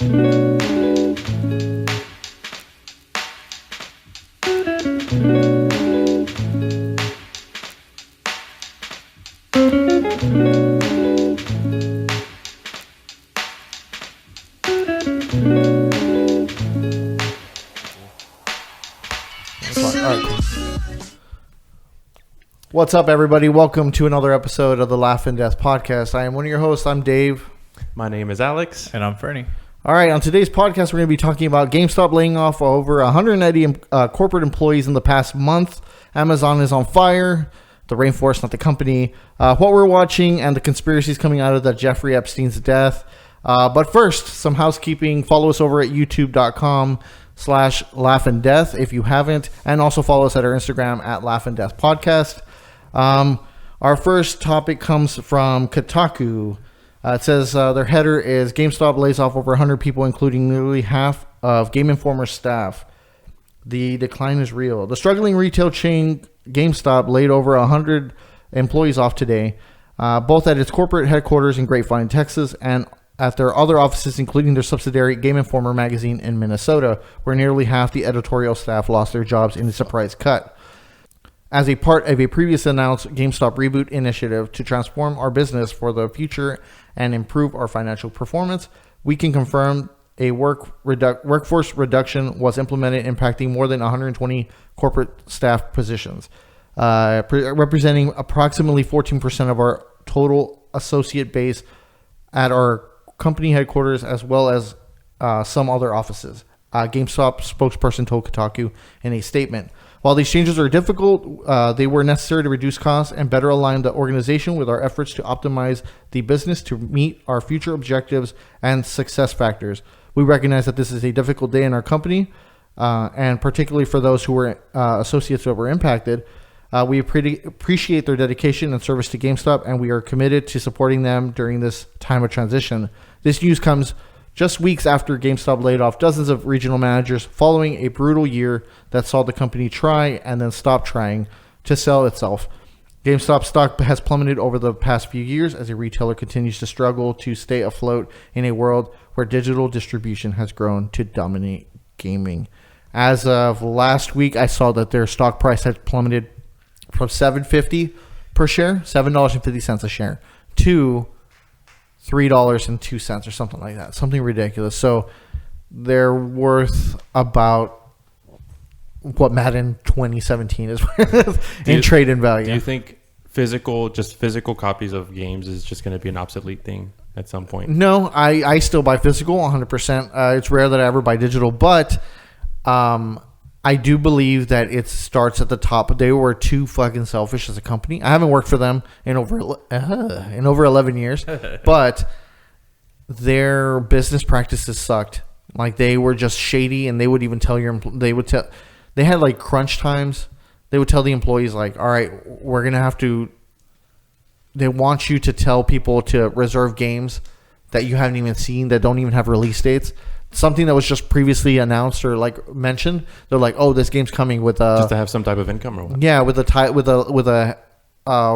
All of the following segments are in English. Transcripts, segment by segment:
What's up, everybody? Welcome to another episode of the Laugh and Death podcast. I am one of your hosts. I'm Dave. My name is Alex. And I'm Fernie. All right, on today's podcast, we're going to be talking about Gamestop laying off over 190 corporate employees in the past month. Amazon is on fire. The Rainforest, not the company. What we're watching and the conspiracies coming out of the Jeffrey Epstein's death. But first, some housekeeping. Follow us over at youtube.com/laughanddeath if you haven't. And also follow us at our Instagram at Laugh and Death Podcast. Our first topic comes from Kotaku. It says their header is GameStop lays off over 100 people, including nearly half of Game Informer's staff. The decline is real. The struggling retail chain GameStop laid over 100 employees off today, both at its corporate headquarters in Grapevine, Texas, and at their other offices, including their subsidiary Game Informer magazine in Minnesota, where nearly half the editorial staff lost their jobs in a surprise cut. As a part of a previously announced GameStop reboot initiative to transform our business for the future and improve our financial performance, we can confirm a workforce reduction was implemented, impacting more than 120 corporate staff positions, representing approximately 14% of our total associate base at our company headquarters, as well as some other offices. GameStop spokesperson told Kotaku in a statement. While these changes are difficult, they were necessary to reduce costs and better align the organization with our efforts to optimize the business to meet our future objectives and success factors. We recognize that this is a difficult day in our company, and particularly for those who were associates that were impacted. We appreciate their dedication and service to GameStop, and we are committed to supporting them during this time of transition. This news comes just weeks after GameStop laid off dozens of regional managers following a brutal year that saw the company try and then stop trying to sell itself. GameStop stock has plummeted over the past few years as a retailer continues to struggle to stay afloat in a world where digital distribution has grown to dominate gaming. As of last week, I saw that their stock price had plummeted from $7.50 per share, $7.50 a share, to $3.02 or something like that, something ridiculous. So they're worth about what Madden 2017 is worth in trade-in value. Do you think physical copies of games is just going to be an obsolete thing at some point? No, I still buy physical 100%. It's rare that I ever buy digital, but I do believe that it starts at the top. They were too fucking selfish as a company. I haven't worked for them in over 11 years, but their business practices sucked. Like, they were just shady, and they would even tell they had like crunch times. They would tell the employees, like, all right, we're going to have to, they want you to tell people to reserve games that you haven't even seen, that don't even have release dates. Something that was just previously announced or like mentioned, they're like, "Oh, this game's coming with a just to have some type of income or what?" Yeah, with a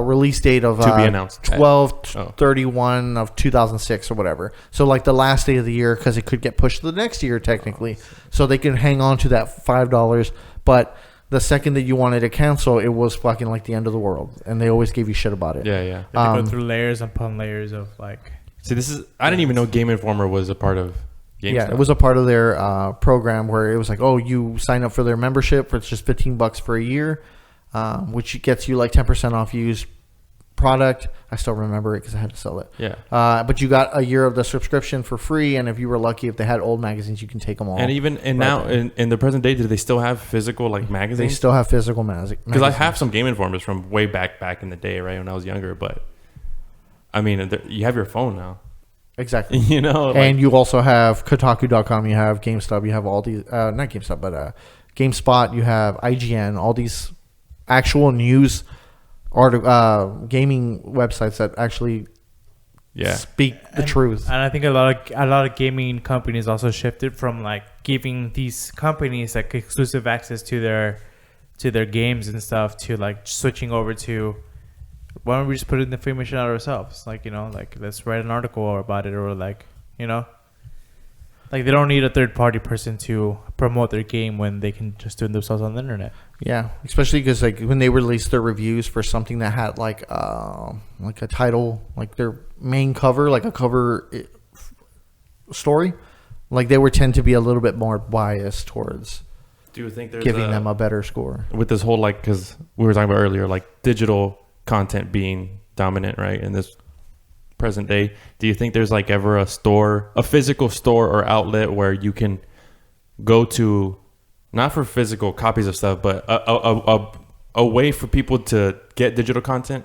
release date of to be announced 12/31 of 2006 or whatever. So like the last day of the year, because it could get pushed to the next year technically, so they can hang on to that $5. But the second that you wanted to cancel, it was fucking like the end of the world, and they always gave you shit about it. Yeah. They go through layers upon layers of like. See, I didn't even know Game Informer was a part of GameStop. Yeah, it was a part of their program where it was like, oh, you sign up for their membership for it's just $15 for a year, which gets you like 10% off used product. I still remember it because I had to sell it. Yeah. But you got a year of the subscription for free, and if you were lucky, if they had old magazines, you can take them all. And now in the present day, do they still have physical like magazines? They still have physical magazines. Because I have some Game Informers from way back in the day, right, when I was younger. But I mean, you have your phone now. Exactly. You know, and you also have Kotaku.com, you have GameStop, you have all these, not GameStop, but GameSpot, you have IGN, all these actual news gaming websites that actually speak the truth. And I think a lot of gaming companies also shifted from like giving these companies like exclusive access to their games and stuff to like switching over to, why don't we just put in the information out ourselves? Like, you know, like let's write an article about it, or like, you know. Like they don't need a third party person to promote their game when they can just do it themselves on the internet. Yeah, especially because like when they released their reviews for something that had like a title, like their main cover, like a cover story, like they would tend to be a little bit more biased towards. Do you think there's giving them a better score with this whole like, because we were talking about earlier, like digital content being dominant, right, in this present day? Do you think there's like ever a physical store or outlet where you can go to, not for physical copies of stuff, but a way for people to get digital content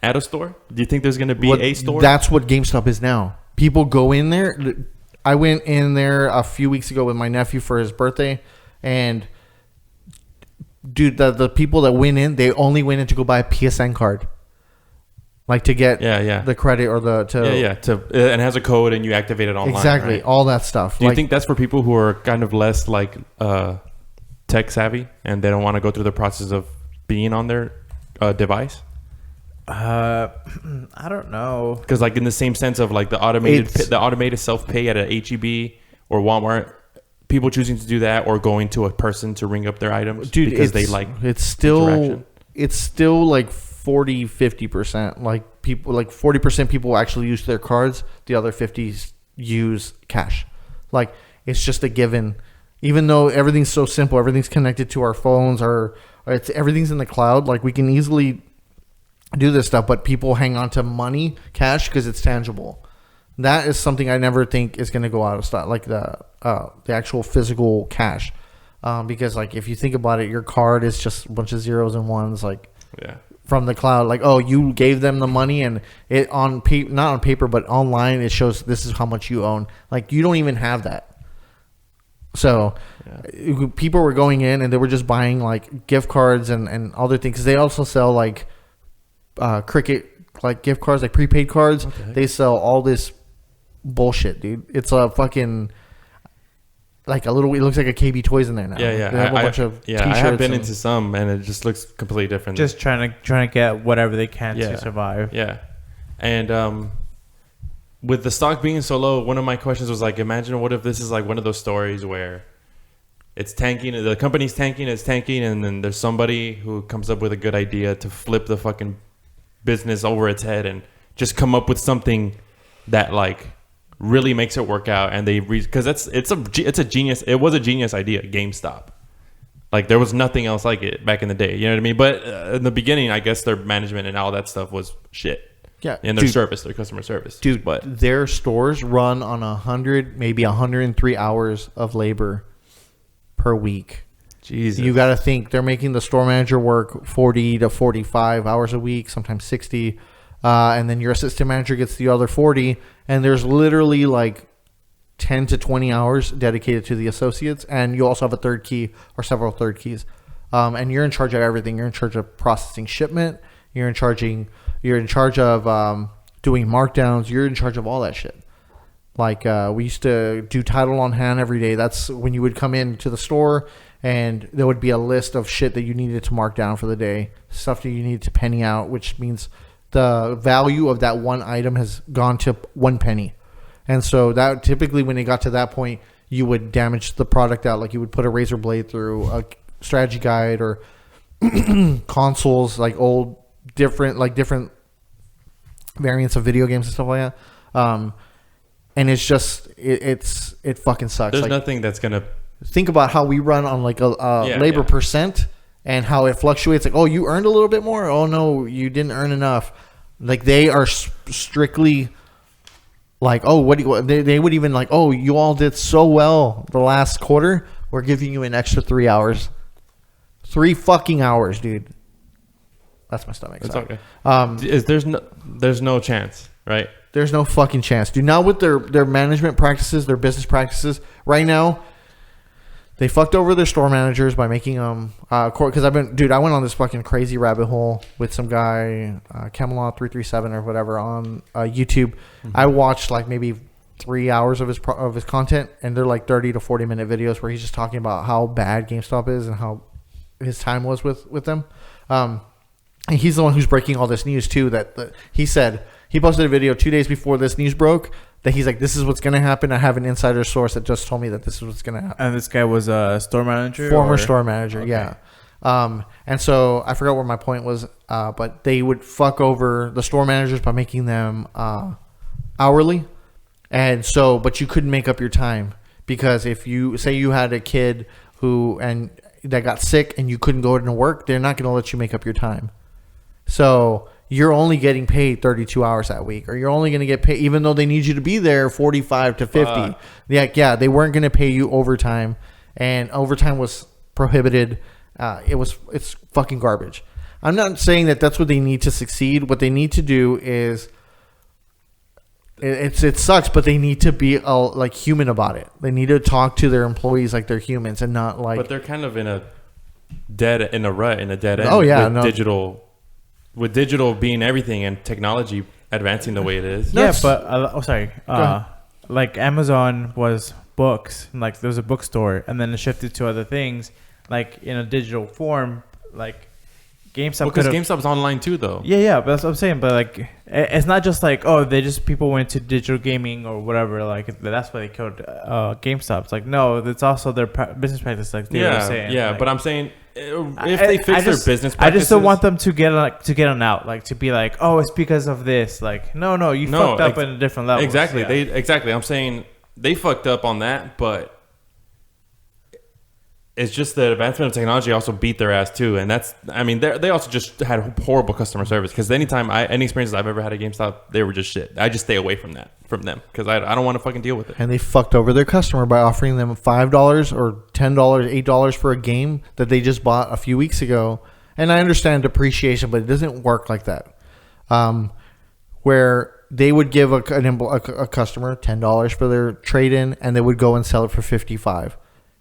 at a store? Do you think there's going to be a store? That's what GameStop is now. People go in there. I went in there a few weeks ago with my nephew for his birthday, and dude, the people that went in, they only went in to go buy a PSN card. Like to get the credit or and it has a code and you activate it online. Exactly, right? all that stuff. Do you think that's for people who are kind of less like tech savvy and they don't want to go through the process of being on their device? I don't know. Because like in the same sense of like the automated self pay at a HEB or Walmart, people choosing to do that or going to a person to ring up their items, dude, because they like it's still like 40-50%. Like people, like 40% people actually use their cards. The other 50s use cash. Like it's just a given. Even though everything's so simple, everything's connected to our phones, everything's in the cloud. Like we can easily do this stuff, but people hang on to money, cash, because it's tangible. That is something I never think is going to go out of style, like the actual physical cash. Because like if you think about it, your card is just a bunch of zeros and ones, like from the cloud. Like, oh, you gave them the money, and it on not on paper, but online, it shows this is how much you own. Like you don't even have that. So people were going in and they were just buying like gift cards and other things. 'Cause they also sell like cricket like gift cards, like prepaid cards. They sell all this bullshit, dude. It's a fucking like a little. It looks like a KB Toys in there now. They have a bunch of t-shirts. I have been into some, and it just looks completely different. Just trying to get whatever they can to survive. Yeah, and with the stock being so low, one of my questions was like, imagine what if this is like one of those stories where it's tanking, the company's tanking, it's tanking, and then there's somebody who comes up with a good idea to flip the fucking business over its head and just come up with something that like really makes it work out, and they because it's a genius. It was a genius idea, GameStop. Like there was nothing else like it back in the day. You know what I mean? But in the beginning, I guess their management and all that stuff was shit. Yeah, and their service, their customer service, dude. But their stores run on 100, maybe 103 hours of labor per week. Jesus, you got to think they're making the store manager work 40 to 45 hours a week, sometimes 60. And then your assistant manager gets the other 40, and there's literally like 10 to 20 hours dedicated to the associates, and you also have a third key or several third keys, and you're in charge of everything. You're in charge of processing shipment. You're in charge of doing markdowns. You're in charge of all that shit. Like we used to do title on hand every day. That's when you would come into the store, and there would be a list of shit that you needed to mark down for the day, stuff that you needed to penny out, which means the value of that one item has gone to 1 penny. And so that typically when it got to that point, you would damage the product out. Like you would put a razor blade through a strategy guide or consoles, like different variants of video games and stuff like that. And it's just, it fucking sucks. There's like, nothing that's going to think about how we run on like a labor percent. And how it fluctuates, like, oh, you earned a little bit more. Oh no, you didn't earn enough. Like they are strictly like, oh, they would even like, oh, you all did so well the last quarter. We're giving you an extra 3 hours, 3 fucking hours, dude. That's my stomach. It's okay. There's no chance, right? There's no fucking chance, dude. Now with their management practices, their business practices, right now. They fucked over their store managers by making them because I went on this fucking crazy rabbit hole with some guy, Camelot 337 or whatever on YouTube. Mm-hmm. I watched like maybe 3 hours of his content, and they're like 30 to 40 minute videos where he's just talking about how bad GameStop is and how his time was with them. And he's the one who's breaking all this news too. He said he posted a video 2 days before this news broke that he's like, this is what's gonna happen. I have an insider source that just told me that this is what's gonna happen. And this guy was a store manager? Former store manager, Okay. yeah. And so I forgot where my point was, but they would fuck over the store managers by making them hourly. And so, but you couldn't make up your time, because if you say you had a kid that got sick and you couldn't go into work, they're not going to let you make up your time. So you're only getting paid 32 hours that week, or you're only going to get paid, even though they need you to be there 45 to 50. Yeah, they weren't going to pay you overtime, and overtime was prohibited. It's fucking garbage. I'm not saying that that's what they need to succeed. What they need to do is, it sucks, but they need to be like human about it. They need to talk to their employees like they're humans and not like. But they're kind of in a dead end. Oh yeah, with digital being everything and technology advancing the way it is. Yeah, but like Amazon was books, like there was a bookstore, and then it shifted to other things, like in a digital form, like GameStop. Because GameStop's online too, though. Yeah, but that's what I'm saying. But like, it's not just like, oh, people went to digital gaming or whatever. Like that's why they killed GameStop. It's like, no, that's also their business practice. Like they were saying. Yeah, like, but I'm saying if they fix their business practices, I just don't want them to get on out, like to be like, oh, it's because of this. Like, no, you fucked up in a different level. Exactly. Yeah. Exactly. I'm saying they fucked up on that, but it's just the advancement of technology also beat their ass too, and they also just had horrible customer service. Because any experiences I've ever had at GameStop, they were just shit. I just stay away from them because I don't want to fucking deal with it. And they fucked over their customer by offering them $5 or $10, $8 for a game that they just bought a few weeks ago. And I understand depreciation, but it doesn't work like that. Where they would give a customer $10 for their trade-in, and they would go and sell it for $55.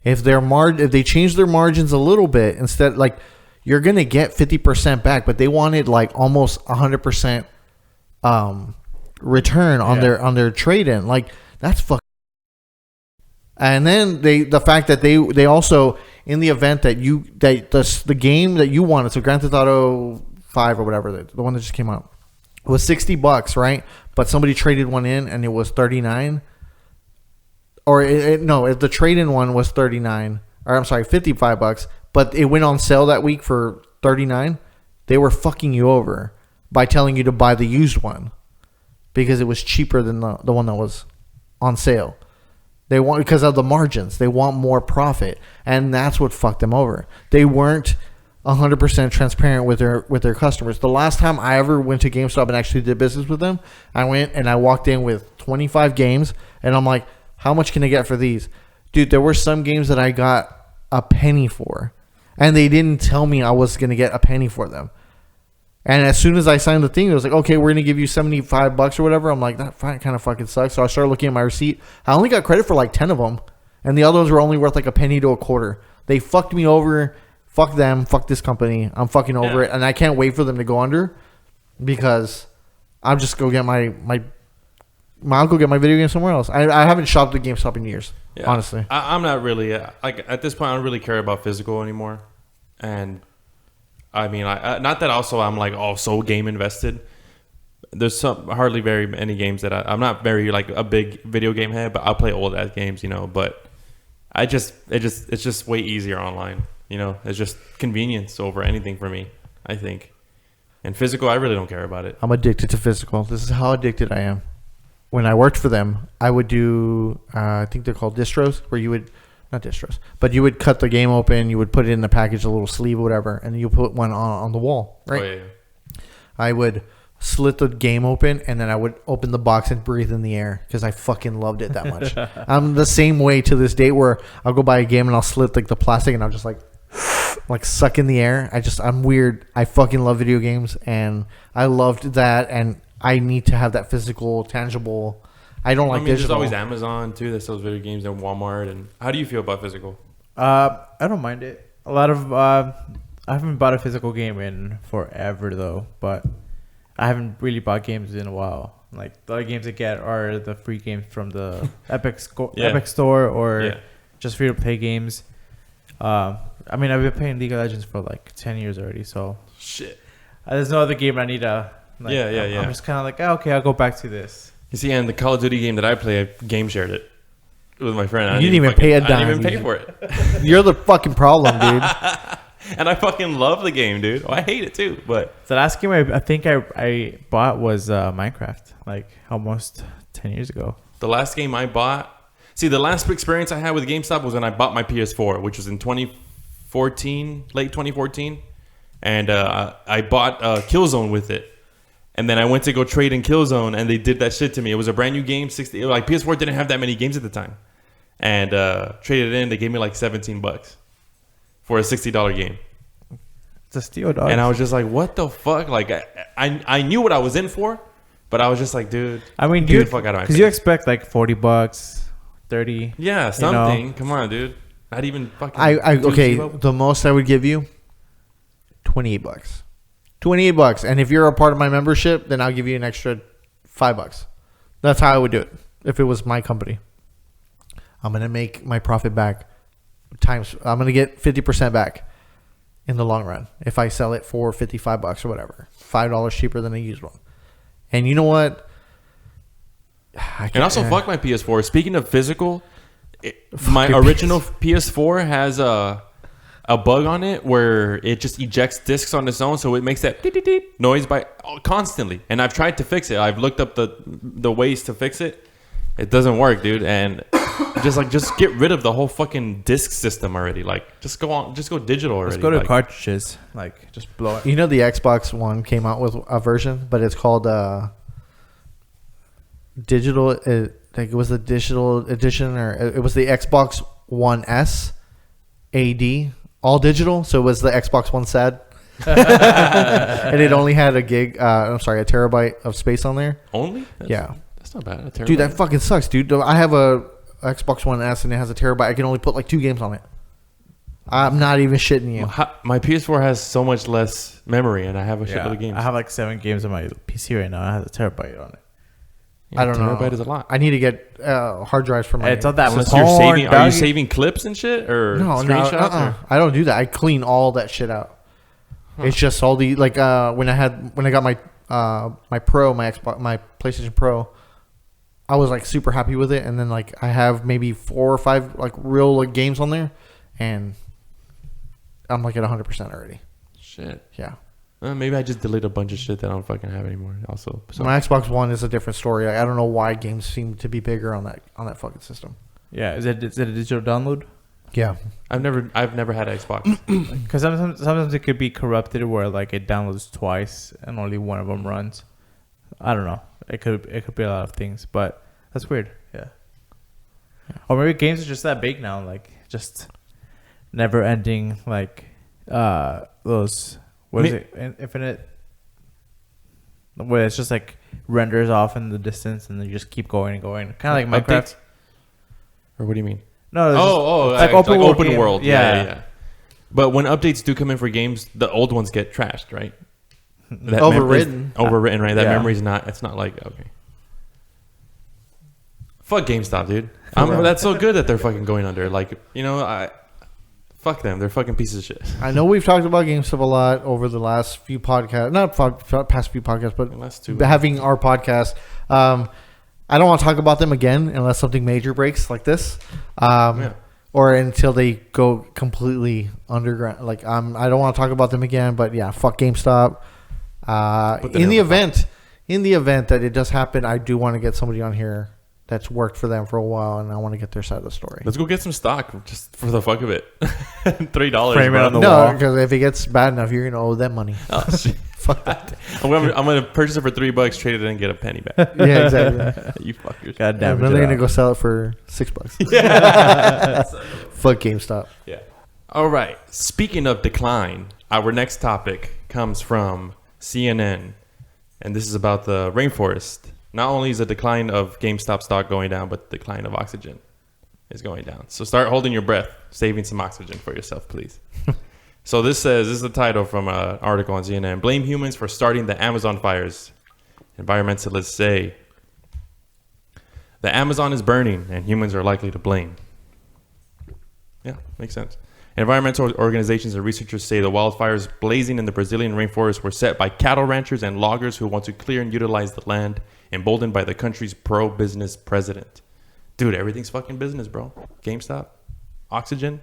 If they change their margins a little bit, instead, like, you're gonna get 50% back, but they wanted like almost 100% return on their trade-in. Like, that's fucking. And then the fact that they also, in the event that the game that you wanted, so Grand Theft Auto 5 or whatever, the one that just came out, was $60, right? But somebody traded one in and it was $39. Or if the trade-in one was $39, or I'm sorry, $55, but it went on sale that week for $39, they were fucking you over by telling you to buy the used one because it was cheaper than the one that was on sale. They want, because of the margins, they want more profit, and that's what fucked them over. They weren't 100% transparent with their customers. The last time I ever went to GameStop and actually did business with them, I went and I walked in with 25 games, and I'm like, how much can I get for these? Dude, there were some games that I got a penny for, and they didn't tell me I was going to get a penny for them. And as soon as I signed the thing, it was like, okay, we're going to give you $75 or whatever. I'm like, that kind of fucking sucks. So I started looking at my receipt. I only got credit for like 10 of them, and the other ones were only worth like a penny to a quarter. They fucked me over. Fuck them. Fuck this company. I'm fucking over it, and I can't wait for them to go under, because I'm just go get I'll go get my video game somewhere else. I haven't shopped at GameStop in years, honestly. I'm not really like at this point. I don't really care about physical anymore, and I mean, not that also I'm like so game invested. There's hardly very many games that I'm not very like a big video game head, but I'll play old ass games, But it's just way easier online, It's just convenience over anything for me, I think. And physical, I really don't care about it. I'm addicted to physical. This is how addicted I am. When I worked for them, I would do, I think they're called distros, where you would, not distros, but you would cut the game open, you would put it in the package, a little sleeve or whatever, and you put one on the wall, right? Oh, yeah. I would slit the game open, and then I would open the box and breathe in the air, because I fucking loved it that much. I'm the same way to this day, where I'll go buy a game and I'll slit like the plastic, and I'll just like suck in the air. I'm weird. I fucking love video games, and I loved that, and I need to have that physical, tangible. I don't like digital. There's always Amazon too that sells video games, and Walmart. And how do you feel about physical? I don't mind it. A lot of I haven't bought a physical game in forever though, but I haven't really bought games in a while. Like the other games I get are the free games from the Epic Store or just free to play games. I've been playing League of Legends for like 10 years already, so shit. There's no other game I need to. I'm just kind of like, okay, I'll go back to this. You see, and the Call of Duty game that I play, I game shared it with my friend. You didn't even pay a dime. I didn't even pay for it. You're the fucking problem, dude. And I fucking love the game, dude. Oh, I hate it too, but The last game I think I bought was Minecraft, like almost 10 years ago. the last game I bought. See, the last experience I had with GameStop was when I bought my PS4, which was in 2014, late 2014, and I bought Killzone with it. And then I went to go trade in Killzone, and they did that shit to me. It was a brand new game. Like PS4 didn't have that many games at the time, and traded it in. They gave me like $17 for a $60 game. It's a steal, dog. And I was just like, "What the fuck?" Like I knew what I was in for, but I was just like, "Dude, I mean, get the fuck out of my face." Because you expect like $40, 30. Yeah, something. Come on, dude. Not even fucking. Okay. The most I would give you, $28. $28, and if you're a part of my membership, then I'll give you an extra $5. That's how I would do it if it was my company. I'm gonna make my profit back times. I'm gonna get 50% back in the long run if I sell it for $55 or whatever, $5 cheaper than a used one. And you know what? And also, fuck my PS4. Speaking of physical, my original PS4 has a bug on it where it just ejects discs on its own, so it makes that noise constantly. And I've tried to fix it. I've looked up the ways to fix it. It doesn't work, dude. And just get rid of the whole fucking disc system already. Like, just go digital already. Let's go to like, cartridges. Like, just blow it. You know, the Xbox One came out with a version, but it's called digital. Like, it was the digital edition, or it was the Xbox One S AD. All digital, so it was the Xbox One SAD. And it only had a terabyte of space on there. Only? Yeah. That's not bad. Dude, that fucking sucks, dude. I have a Xbox One S and it has a terabyte. I can only put like 2 games on it. I'm not even shitting you. My PS4 has so much less memory, and I have a shitload of games. I have like 7 games on my PC right now. It has a terabyte on it. Yeah, I don't know. Terabyte is a lot. I need to get hard drives for my. It's not that much. Are you saving clips and shit or screenshots? No, I don't do that. I clean all that shit out. It's just all the when I got my my PlayStation Pro, I was like super happy with it, and then like I have maybe 4 or 5 like real like games on there, and I'm like at 100% already. Shit. Yeah. Maybe I just delete a bunch of shit that I don't fucking have anymore. Also, so. My Xbox One is a different story. I don't know why games seem to be bigger on that fucking system. Yeah, is it a digital download? Yeah, I've never had an Xbox. Because sometimes it could be corrupted where like it downloads twice and only one of them runs. I don't know. It could be a lot of things, but that's weird. Yeah. Or maybe games are just that big now, like just never ending, like those. What is it? Infinite. Where it's just like renders off in the distance, and then you just keep going and going, kind of like Minecraft. Updates? Or what do you mean? No. Like open world. Yeah. But when updates do come in for games, the old ones get trashed, right? That overwritten, right? That memory's not. It's not like okay. Fuck GameStop, dude. That's so good that they're fucking going under. Like, fuck them. They're fucking pieces of shit. I know we've talked about GameStop a lot over the last few podcasts. Not past few podcasts, but last 2. Having our podcast. I don't want to talk about them again unless something major breaks like this. Or until they go completely underground. Like, I don't want to talk about them again, but yeah, fuck GameStop. In the event that it does happen, I do want to get somebody on here that's worked for them for a while, and I want to get their side of the story. Let's go get some stock just for the fuck of it. $3. Frame it on the wall. wall. Because if it gets bad enough, you're gonna owe them money. Oh shit! Fuck that. I'm gonna purchase it for $3, trade it, and get a penny back. Yeah, exactly. You fuckers. God damn it! Then they're gonna go sell it for $6. Yeah. Fuck GameStop. Yeah. All right. Speaking of decline, our next topic comes from CNN, and this is about the rainforest. Not only is the decline of GameStop stock going down, but the decline of oxygen is going down. So start holding your breath, saving some oxygen for yourself, please. So this is the title from an article on CNN. Blame humans for starting the Amazon fires. Environmentalists say the Amazon is burning and humans are likely to blame. Yeah, makes sense. Environmental organizations and researchers say the wildfires blazing in the Brazilian rainforest were set by cattle ranchers and loggers who want to clear and utilize the land emboldened by the country's pro-business president. Dude, everything's fucking business, bro. GameStop, oxygen.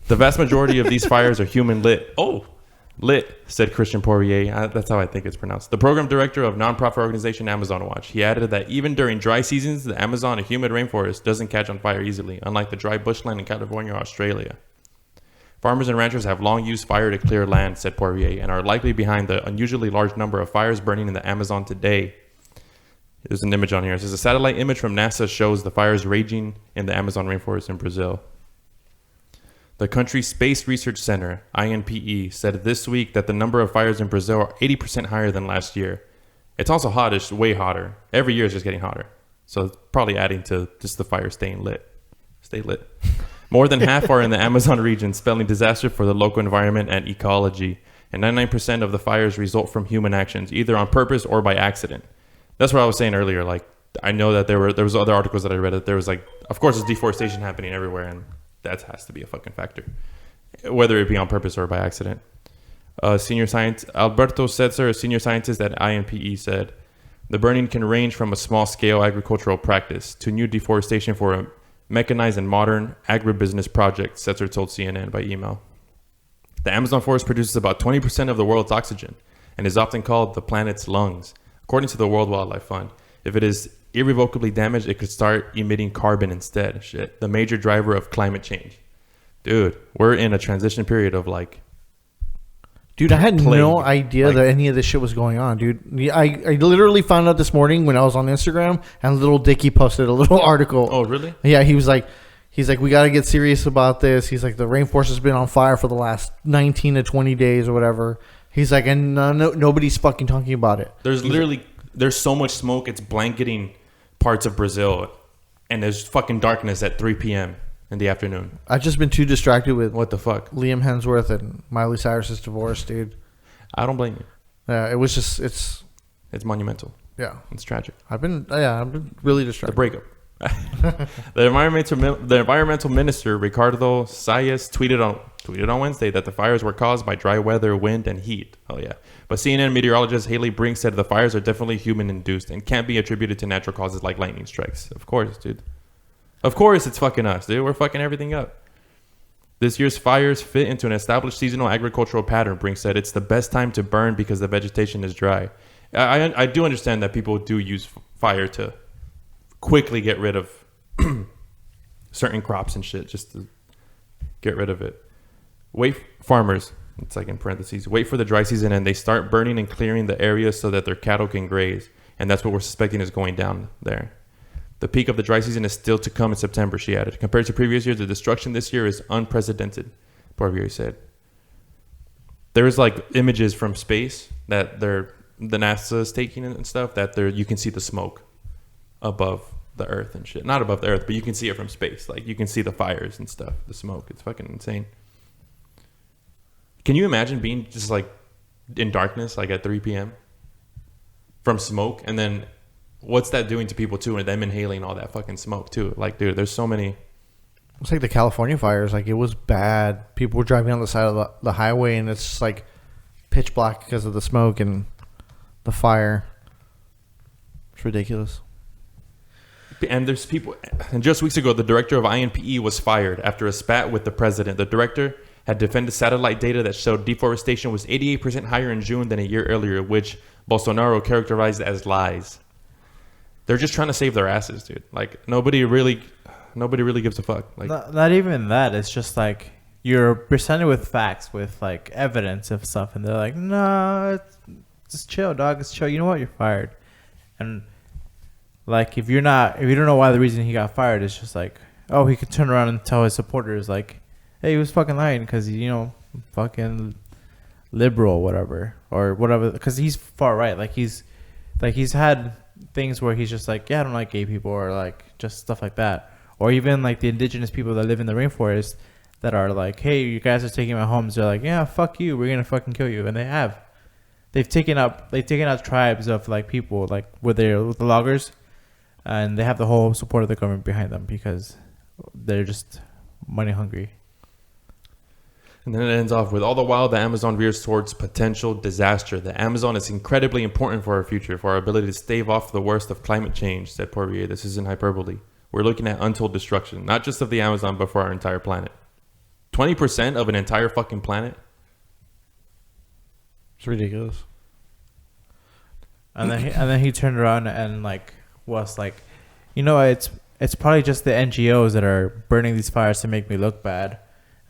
The vast majority of these fires are human lit. Oh, lit, said Christian Poirier. That's how I think it's pronounced. The program director of nonprofit organization Amazon Watch. He added that even during dry seasons, the Amazon, a humid rainforest, doesn't catch on fire easily, unlike the dry bushland in California or Australia. Farmers and ranchers have long used fire to clear land, said Poirier, and are likely behind the unusually large number of fires burning in the Amazon today. There's an image on here. It says a satellite image from NASA shows the fires raging in the Amazon rainforest in Brazil. The country's Space Research Center, INPE, said this week that the number of fires in Brazil are 80% higher than last year. It's also hot. It's way hotter. Every year it's just getting hotter. So it's probably adding to just the fire staying lit. Stay lit. More than half are in the Amazon region, spelling disaster for the local environment and ecology. And 99% of the fires result from human actions, either on purpose or by accident. That's what I was saying earlier. Like, I know that there was other articles that I read that there was like, of course, there's deforestation happening everywhere, and that has to be a fucking factor, whether it be on purpose or by accident. Senior scientist Alberto Setzer, a senior scientist at INPE, said the burning can range from a small-scale agricultural practice to new deforestation for a mechanized and modern agribusiness project, Setzer told CNN by email. The Amazon forest produces about 20% of the world's oxygen and is often called the planet's lungs. According to the World Wildlife Fund, if it is irrevocably damaged, it could start emitting carbon instead. Shit. The major driver of climate change. Dude, we're in a transition period of like... Dude, I had no idea that any of this shit was going on, dude. I literally found out this morning when I was on Instagram, and Little Dicky posted a little article. Oh, really? Yeah, he's like, we got to get serious about this. He's like, the rainforest has been on fire for the last 19 to 20 days or whatever. He's like, and nobody's fucking talking about it. There's so much smoke, it's blanketing parts of Brazil, and there's fucking darkness at 3 p.m. in the afternoon. I've just been too distracted with what the fuck, Liam Hemsworth and Miley Cyrus's divorce, dude. I don't blame you. Yeah, it was just it's monumental. Yeah, it's tragic. I've been really distracted. The breakup. The environmental minister Ricardo Salles tweeted on Wednesday that the fires were caused by dry weather, wind, and heat. Oh yeah. But CNN meteorologist Haley Brink said the fires are definitely human induced and can't be attributed to natural causes like lightning strikes. Of course, dude. Of course it's fucking us, dude. We're fucking everything up. This year's fires fit into an established seasonal agricultural pattern, Brink said. It's the best time to burn because the vegetation is dry. I do understand that people do use fire to quickly get rid of certain crops and shit, just to get rid of it. Farmers, it's like in parentheses, wait for the dry season and they start burning and clearing the area so that their cattle can graze. And that's what we're suspecting is going down there. The peak of the dry season is still to come in September, she added. Compared to previous years, the destruction this year is unprecedented, Poirier said. There's like images from space that the NASA is taking and stuff that you can see the smoke above the earth and shit. Not above the earth, but you can see it from space. Like you can see the fires and stuff, the smoke. It's fucking insane. Can you imagine being just like in darkness, like at 3 p.m. from smoke? And then what's that doing to people too? And them inhaling all that fucking smoke too. Like, dude, there's so many. It's like the California fires. Like it was bad. People were driving on the side of the highway and it's just like pitch black because of the smoke and the fire. It's ridiculous. And there's people, and just weeks ago, the director of INPE was fired after a spat with the president. The director had defended satellite data that showed deforestation was 88% higher in June than a year earlier, which Bolsonaro characterized as lies. They're just trying to save their asses, dude. Like nobody really gives a fuck. Like not even that. It's just like you're presented with facts, with like evidence of stuff, and they're like, no, just chill, dog. It's chill. You know what? You're fired. And like if you don't know why the reason he got fired is just like, oh, he could turn around and tell his supporters like, hey, he was fucking lying because fucking liberal, whatever, or whatever, because he's far right. Like he's had things where he's just like, yeah, I don't like gay people, or like just stuff like that, or even like the indigenous people that live in the rainforest that are like, hey, you guys are taking my homes. They're like, yeah, fuck you, we're gonna fucking kill you, and they've taken out tribes of like people like with the loggers. And they have the whole support of the government behind them because they're just money hungry. And then it ends off with, all the while, the Amazon veers towards potential disaster. The Amazon is incredibly important for our future, for our ability to stave off the worst of climate change, said Poirier. This isn't hyperbole. We're looking at untold destruction, not just of the Amazon, but for our entire planet. 20% of an entire fucking planet? It's ridiculous. And then he turned around and like was like, it's probably just the NGOs that are burning these fires to make me look bad.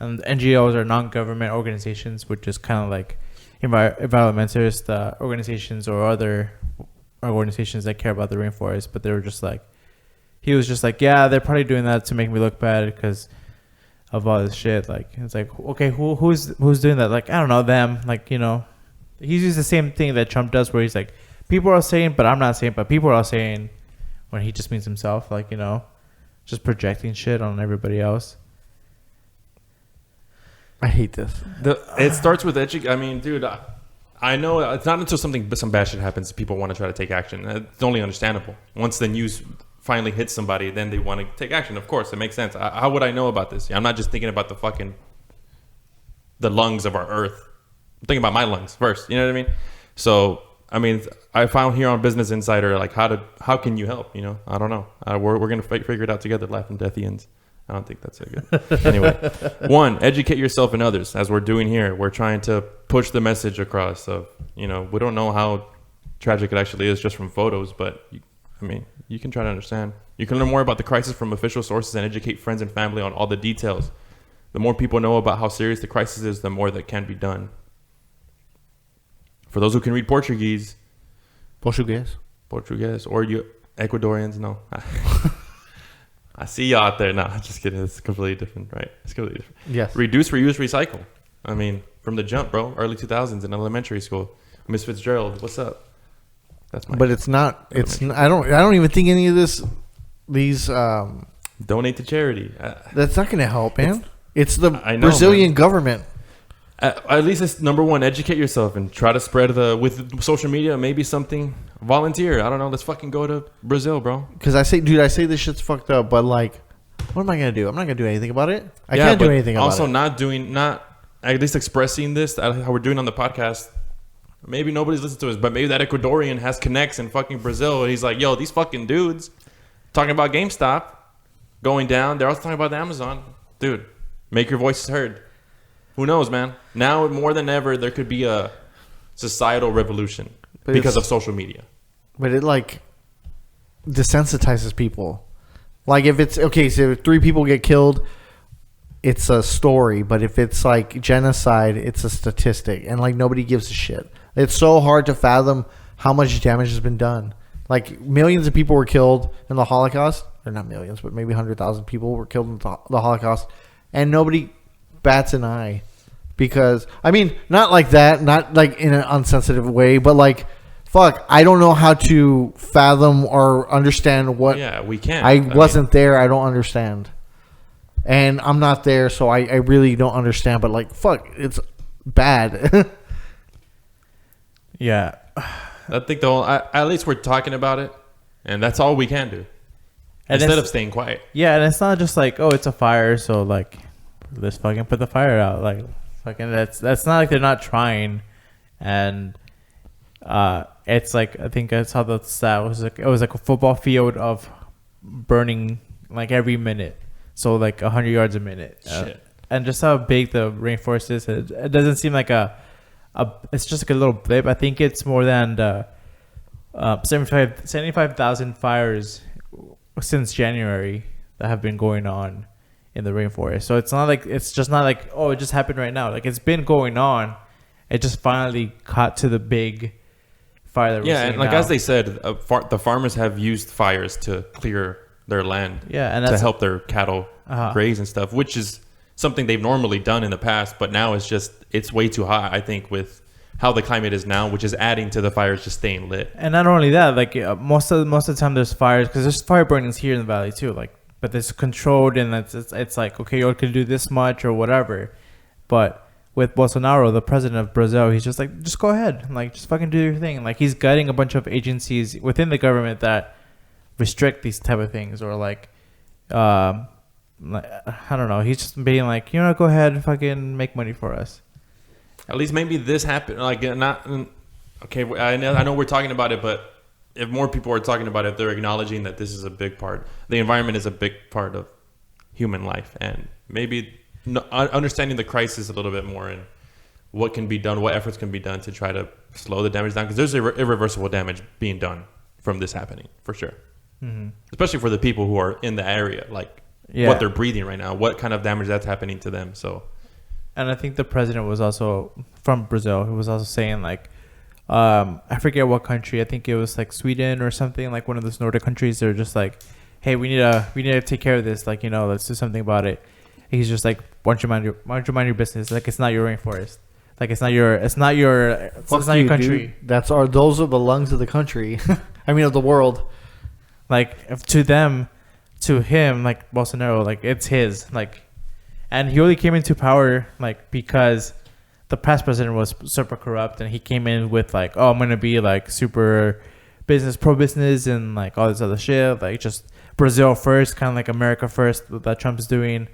And NGOs are non-government organizations, which is kind of like environmentalist organizations or other organizations that care about the rainforest. But they were just like, he was just like, yeah, they're probably doing that to make me look bad because of all this shit. Like, it's like, okay, who's doing that? Like, I don't know, them. Like, he's used the same thing that Trump does, where he's like, people are saying, but I'm not saying, but people are saying, when he just means himself. Like, just projecting shit on everybody else. I hate this. It starts with I mean, dude, I know it's not until some bad shit happens people want to try to take action. It's only understandable. Once the news finally hits somebody, then they want to take action. Of course, it makes sense. How would I know about this? I'm not just thinking about the lungs of our earth. I'm thinking about my lungs first. You know what I mean? So, I mean, I found here on Business Insider, like, how can you help? I don't know. We're going to figure it out together, laughing deathians. I don't think that's so good. Anyway, 1, educate yourself and others. As we're doing here, we're trying to push the message across of, we don't know how tragic it actually is just from photos, but you can try to understand. You can learn more about the crisis from official sources and educate friends and family on all the details. The more people know about how serious the crisis is, the more that can be done. For those who can read Portuguese, or you Ecuadorians, no. I see you out there. No, just kidding. It's completely different, right? It's completely different. Yes. Reduce, reuse, recycle. I mean, from the jump, bro. Early 2000s in elementary school. Miss Fitzgerald, what's up? That's my. But it's not. It's. I don't even think any of these. Donate to charity. That's not going to help, man. It's the Brazilian government. At least it's number 1. Educate yourself and try to spread with social media. Maybe something. Volunteer. I don't know. Let's fucking go to Brazil, bro. Because I say this shit's fucked up, but like, what am I gonna do? I'm not gonna do anything about it. I can't do anything about it. Also, not at least expressing this how we're doing on the podcast. Maybe nobody's listening to us, but maybe that Ecuadorian has connects in fucking Brazil, and he's like, yo, these fucking dudes talking about GameStop going down. They're also talking about the Amazon, dude. Make your voices heard. Who knows, man? Now more than ever, there could be a societal revolution because of social media. But it like desensitizes people. Like if it's okay, so if 3 people get killed, it's a story. But if it's like genocide, it's a statistic, and like nobody gives a shit. It's so hard to fathom how much damage has been done. Like millions of people were killed in the Holocaust. Or not millions, but maybe 100,000 people were killed in the Holocaust, and nobody bats an eye. Because I mean, not like that, not like in an unsensitive way, but like, fuck, I don't know how to fathom or understand what. Yeah, we can't. I wasn't there. I don't understand, and I'm not there, so I really don't understand. But like, fuck, it's bad. Yeah, I think at least we're talking about it, and that's all we can do. And instead of staying quiet. Yeah, and it's not just like, oh, it's a fire, so like, let's fucking put the fire out. Like, fucking, that's not like they're not trying, and it's like, I think I saw the stat was like, it was like a football field of burning like every minute, so like 100 yards a minute. Shit. And just how big the rainforest is, it doesn't seem like it's just like a little blip. I think it's more than 75,000 fires since January that have been going on in the rainforest. So it's just not like, oh, it just happened right now. Like, it's been going on. It just finally caught to the big fire that we're seeing and like now. as they said, the farmers have used fires to clear their land. Yeah, and to help their cattle graze and stuff, which is something they've normally done in the past, but now it's way too hot, I think, with how the climate is now, which is adding to the fires just staying lit. And not only that, like most of the time there's fires, because there's fire burnings here in the valley too, like, but it's controlled, and it's like, okay, you can do this much or whatever. But with Bolsonaro, the president of Brazil, he's just like, just go ahead, like, just fucking do your thing. Like, he's gutting a bunch of agencies within the government that restrict these type of things, or like like, I don't know. He's just being like, go ahead and fucking make money for us. At least maybe this happened. Like, not okay. I know we're talking about it, but if more people are talking about it, they're acknowledging that this is a big part. The environment is a big part of human life, and maybe understanding the crisis a little bit more and what can be done, what efforts can be done to try to slow the damage down, because there's irreversible damage being done from this happening for sure. Mm-hmm. Especially for the people who are in the area, like what they're breathing right now, what kind of damage that's happening to them. So, and I think the president was also from Brazil. He was also saying like, I forget what country. I think it was like Sweden or something, like one of those Nordic countries. They're just like, hey, we need to take care of this. Like, let's do something about it. He's just like, why don't you mind your business? Like, it's not your rainforest. Like, it's not your country. Dude. Those are the lungs of the country. I mean, of the world. Like, to him, like Bolsonaro, like it's his. Like, and he only came into power like because the past president was super corrupt, and he came in with like, oh, I'm gonna be like super pro business and like all this other shit, like just Brazil first, kind of like America first that Trump is doing,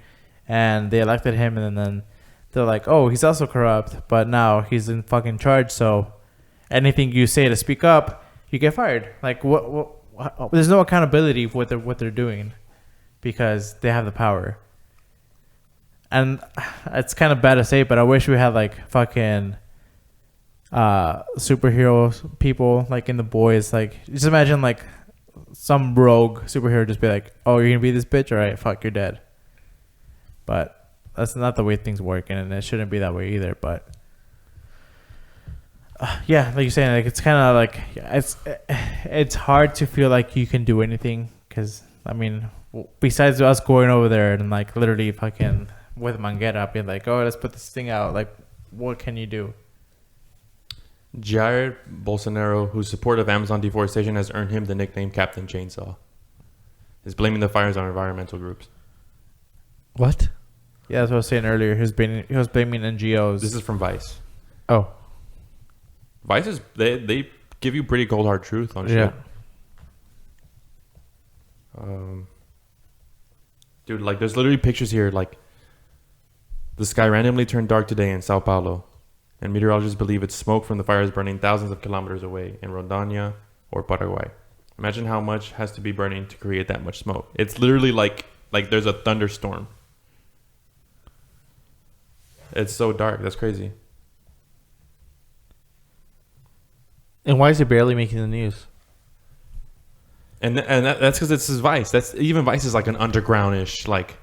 and they elected him, and then they're like, oh, he's also corrupt, but now he's in fucking charge, so anything you say to speak up, you get fired. Like what there's no accountability for what they're doing because they have the power. And it's kind of bad to say, but I wish we had like fucking superhero people like in The Boys. Like, just imagine like some rogue superhero just be like, "Oh, you're gonna be this bitch? All right, fuck, you're dead." But that's not the way things work, and it shouldn't be that way either. But yeah, like you're saying, like it's kind of like it's hard to feel like you can do anything because I mean, besides us going over there and like literally fucking with Manguera being like, oh, let's put this thing out. Like, what can you do? Jair Bolsonaro, whose support of Amazon deforestation has earned him the nickname Captain Chainsaw, is blaming the fires on environmental groups. What? Yeah, that's what I was saying earlier. He was blaming NGOs. This is from Vice. Oh. Vice is, they give you pretty cold hard truth on shit. Yeah. Dude, like there's literally pictures here, like the sky randomly turned dark today in Sao Paulo, and meteorologists believe it's smoke from the fires burning thousands of kilometers away in Rondônia or Paraguay. Imagine how much has to be burning to create that much smoke. It's literally like there's a thunderstorm. It's so dark. That's crazy. And why is it barely making the news? And that's because it's Vice. Even Vice is like an undergroundish, like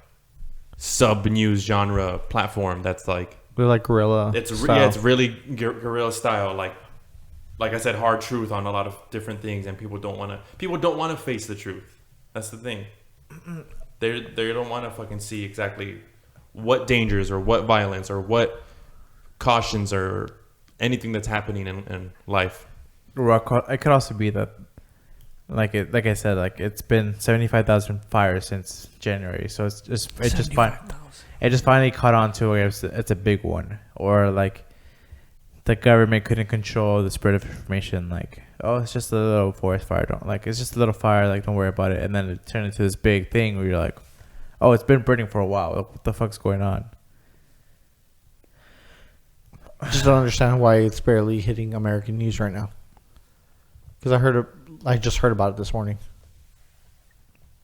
sub news genre platform. That's like they're like guerrilla. It's really guerrilla style. Like I said, hard truth on a lot of different things, and people don't want to face the truth. That's the thing. They don't want to fucking see exactly what dangers or what violence or what cautions or anything that's happening in life. It could also be that, like I said, like it's been 75,000 fires since January, so it just finally caught on to where it's a big one, or like the government couldn't control the spread of information. Like, oh, it's just a little forest fire, it's just a little fire, like don't worry about it, and then it turned into this big thing where you're like, oh, it's been burning for a while. What the fuck's going on? I just don't understand why it's barely hitting American news right now. Because I just heard about it this morning.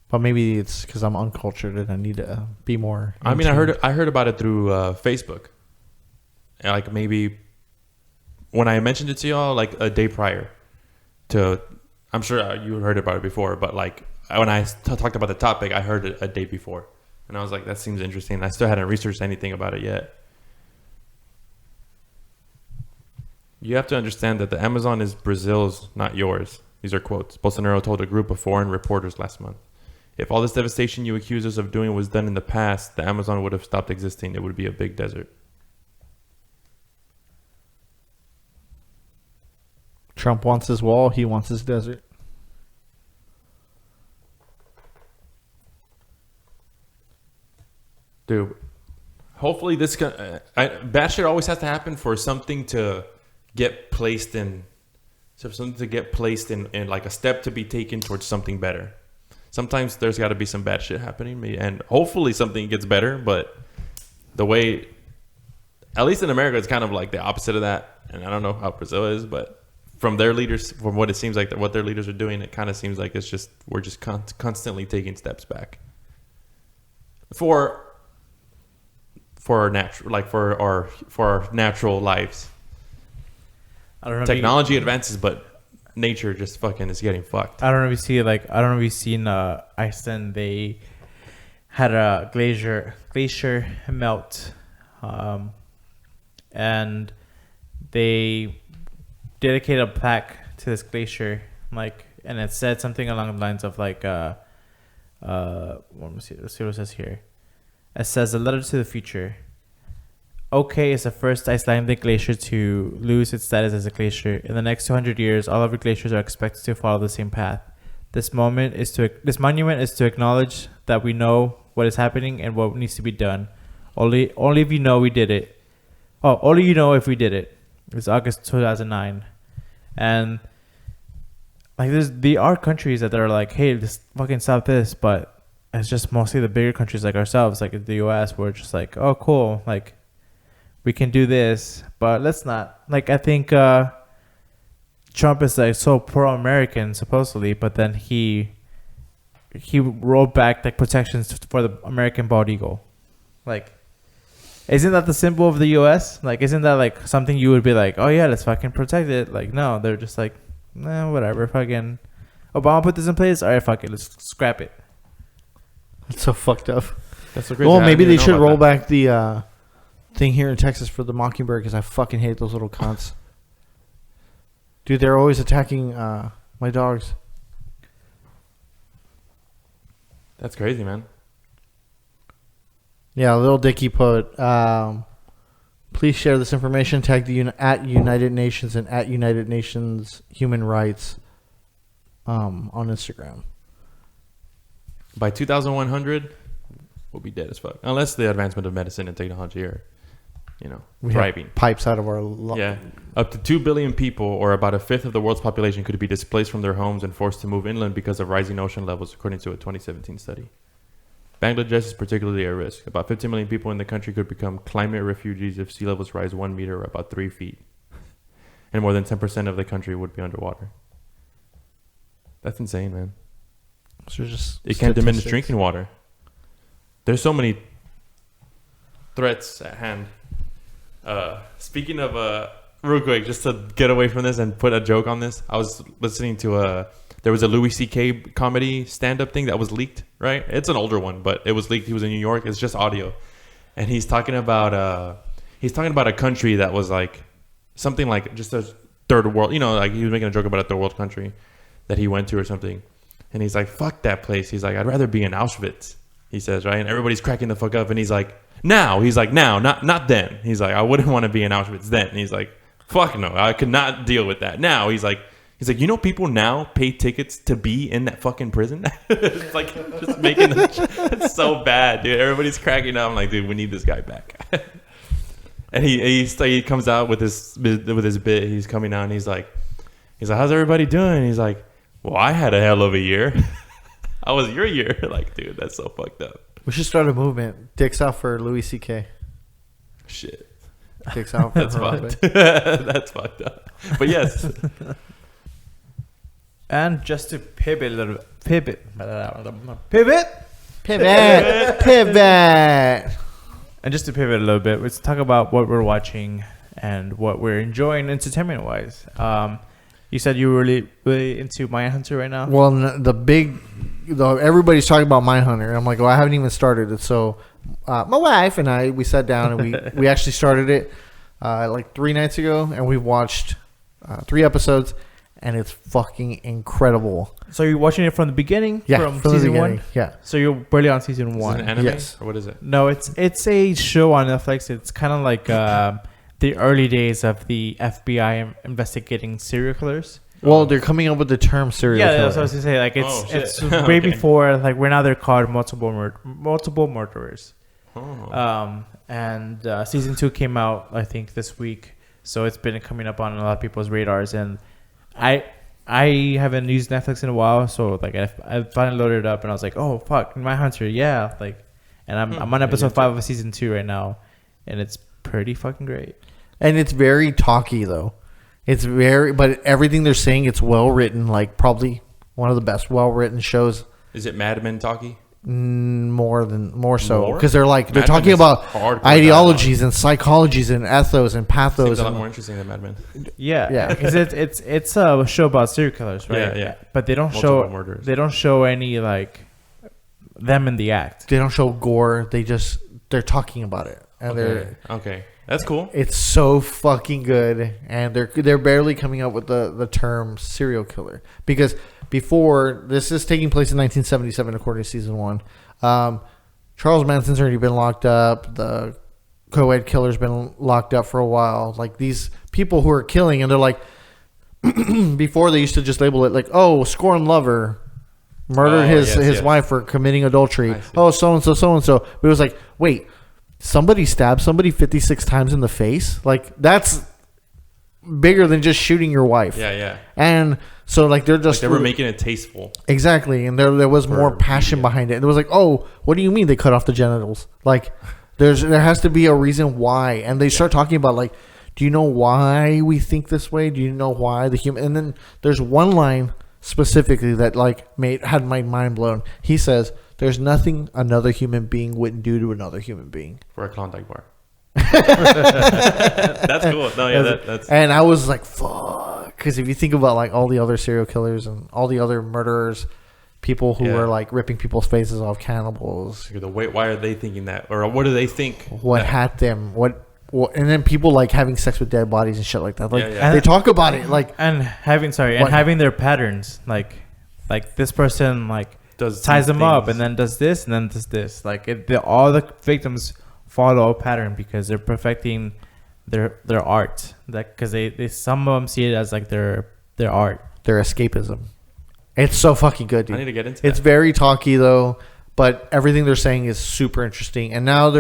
But maybe it's because I'm uncultured and I need to be more. I mean, I heard about it through Facebook. And like maybe when I mentioned it to y'all, like a day prior to, I'm sure you heard about it before, but like when I talked about the topic, I heard it a day before, and I was like, that seems interesting. I still hadn't researched anything about it yet. You have to understand that the Amazon is Brazil's, not yours. These are quotes. Bolsonaro told a group of foreign reporters last month. If all this devastation you accuse us of doing was done in the past, the Amazon would have stopped existing. It would be a big desert. Trump wants his wall. He wants his desert. Dude, hopefully bad shit always has to happen for something to get placed in, like a step to be taken towards something better. sometimes there's got to be some bad shit happening, and hopefully something gets better. But the way, at least in America, it's kind of like the opposite of that. And I don't know how Brazil is, but from their leaders, from what it seems like, what their leaders are doing, it kind of seems like it's just we're just constantly taking steps back for our natural, like for our natural lives. I don't know. Technology advances, but nature just fucking is getting fucked. I don't know if you see I don't know if you've seen Iceland. They had a glacier melt, and they dedicated a plaque to this glacier, and it said something along the lines of let me see. Let's see what it says here. It says, "A letter to the future. OK is the first Icelandic glacier to lose its status as a glacier. In the next 200 years, all other glaciers are expected to follow the same path. This monument is to acknowledge that we know what is happening and what needs to be done. Only if you know we did it. Oh, only you know if we did it." It's August 2009, and there are countries that are like, "Hey, let's fucking stop this," but it's just mostly the bigger countries like ourselves, like the U.S., where it's just like, "Oh, cool, like." We can do this, but let's not. I think Trump is so pro-American supposedly, but then he rolled back protections for the American bald eagle. Isn't that the symbol of the U.S.? Isn't that something you would be like, oh yeah, let's fucking protect it? No, they're just like, nah, whatever. Fucking Obama put this in place. All right, fuck it, let's scrap it. That's so fucked up. That's so crazy. Well, maybe they should roll back the thing here in Texas for the mockingbird, because I fucking hate those little cunts. Dude, they're always attacking my dogs. That's crazy, man. Yeah, Lil Dicky put, please share this information, tag the at United Nations and at United Nations Human Rights on Instagram. By 2100, we'll be dead as fuck. Unless the advancement of medicine and technology are we thriving. have pipes out of our up to 2 billion people, or about a fifth of the world's population, could be displaced from their homes and forced to move inland because of rising ocean levels, according to a 2017 study. Bangladesh is particularly at risk. About 15 million people in the country could become climate refugees if sea levels rise 1 meter, or about 3 feet, and more than 10% of the country would be underwater. That's insane, man. So just it can't diminish drinking water. There's so many threats at hand. Speaking of, real quick, just to get away from this and put a joke on this, I was listening to there was a Louis C.K. comedy stand-up thing that was leaked, right? It's an older one, but it was leaked. He was in New York. It's just audio. And he's talking about a country that was something like just a third world, he was making a joke about a third world country that he went to or something. And he's like, fuck that place. He's like, I'd rather be in Auschwitz, he says, right? And everybody's cracking the fuck up. And he's like, now, not then. He's like, I wouldn't want to be in Auschwitz then. And he's like, fuck no, I could not deal with that. Now, he's like, people now pay tickets to be in that fucking prison. It's just making it's so bad, dude. Everybody's cracking up. I'm like, dude, we need this guy back. And he comes out with his bit. He's coming out and he's like, how's everybody doing? He's like, well, I had a hell of a year. How was your year? Dude, that's so fucked up. We should start a movement. Dicks out for Louis C.K. Shit. Dicks out for That's fucked. That's fucked up. But yes. And just to pivot a little bit. Pivot. And just to pivot a little bit, let's talk about what we're watching and what we're enjoying entertainment-wise. You said you were really, really into Mindhunter right now? Well, everybody's talking about Mindhunter. I'm like, well, I haven't even started it. So my wife and we sat down and we actually started it 3 nights ago, and we watched 3 episodes, and it's fucking incredible. So you're watching it from the beginning? Yeah, from season 1? Yeah. So you're barely on season 1? Is it an anime? Yes. Or what is it? No, it's a show on Netflix. It's kind of like the early days of the FBI investigating serial killers. Well, they're coming up with the term serial killer. Yeah, that's what I was going to say. It's way Okay. before, now they're called multiple murderers. Oh. And season 2 came out, I think, this week. So it's been coming up on a lot of people's radars. And I I haven't used Netflix in a while, so like I finally loaded it up and I was like, oh fuck, Mindhunter, yeah, like, and I'm on episode 5 of season 2 right now, and it's pretty fucking great. And it's very talky though. But everything they're saying, it's well written. Like probably one of the best well written shows. Is it Mad Men talky? More so, More? because they're Mad talking Men is about hardcore ideologies and psychologies and ethos and pathos. Seems a lot and more interesting than Mad Men. Yeah, because it's a show about serial killers, right? Yeah. But they don't Multiple show murderers. they don't show any like them in the act. They don't show gore. They're talking about it, and Okay, that's cool. it's so fucking good. And they're barely coming up with the term serial killer, because before this is taking place in 1977 according to season 1. Charles Manson's already been locked up. The co-ed killer's been locked up for a while. Like these people who are killing, and they're like, before they used to just label it like, oh, scorned lover murdered his wife for committing adultery. Oh, so-and-so. But it was like, wait, somebody stabbed somebody 56 times in the face? Like, that's bigger than just shooting your wife. Yeah. And so, like, they're just... Like they were making it tasteful. Exactly. And there was more passion behind it. And it was like, oh, what do you mean they cut off the genitals? Like, there has to be a reason why. And they start talking about, like, do you know why we think this way? Do you know why the human... And then there's one line specifically that, like, had my mind blown. He says, there's nothing another human being wouldn't do to another human being. For a Klondike bar. That's cool. No, yeah, that's... And I was like, fuck. Because if you think about, like, all the other serial killers and all the other murderers, people who were, like, ripping people's faces off, cannibals. Why are they thinking that? Or what do they think? What had them? What? And then people, like, having sex with dead bodies and shit like that. Like, Yeah. they talk about it, like... And having their patterns. Like this person, like, ties them up and then does this and then does this. Like, all the victims follow a pattern because they're perfecting their art. Like, because they some of them see it as, like, their art. Their escapism. It's so fucking good, dude. I need to get into It's that. very talky, though, but everything they're saying is super interesting. And now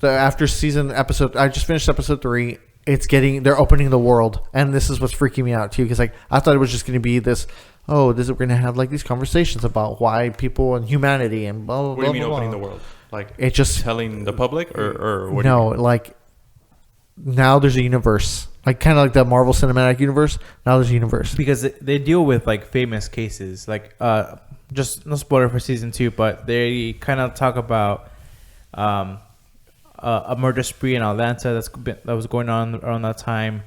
after season episode, I just finished episode 3. They're opening the world, and this is what's freaking me out too. Because, like, I thought it was just going to be this. We're going to have, like, these conversations about why people and humanity and blah blah blah. What do you mean blah, opening blah. the world? Like, it just telling the public, or what? No, do you mean? like, now there's a universe, like, kind of like the Marvel Cinematic Universe. Now there's a universe. Because they deal with, like, famous cases. Like, just no spoiler for season 2, but they kind of talk about a murder spree in Atlanta that was going on around that time,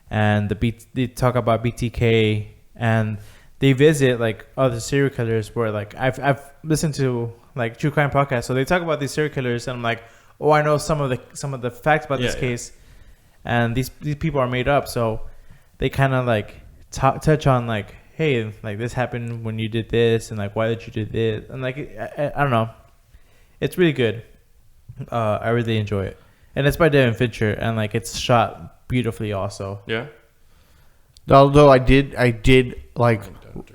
and they talk about BTK, and they visit, like, other serial killers where, like, I've listened to, like, true crime podcasts, so they talk about these serial killers, and I'm like, oh, I know some of the facts about this case, and these people are made up, so they kind of, like, touch on, like, hey, like, this happened when you did this, and, like, why did you do this, and, like, I don't know, it's really good. I really enjoy it, and it's by David Fincher, and, like, it's shot beautifully also. Yeah. Although I did like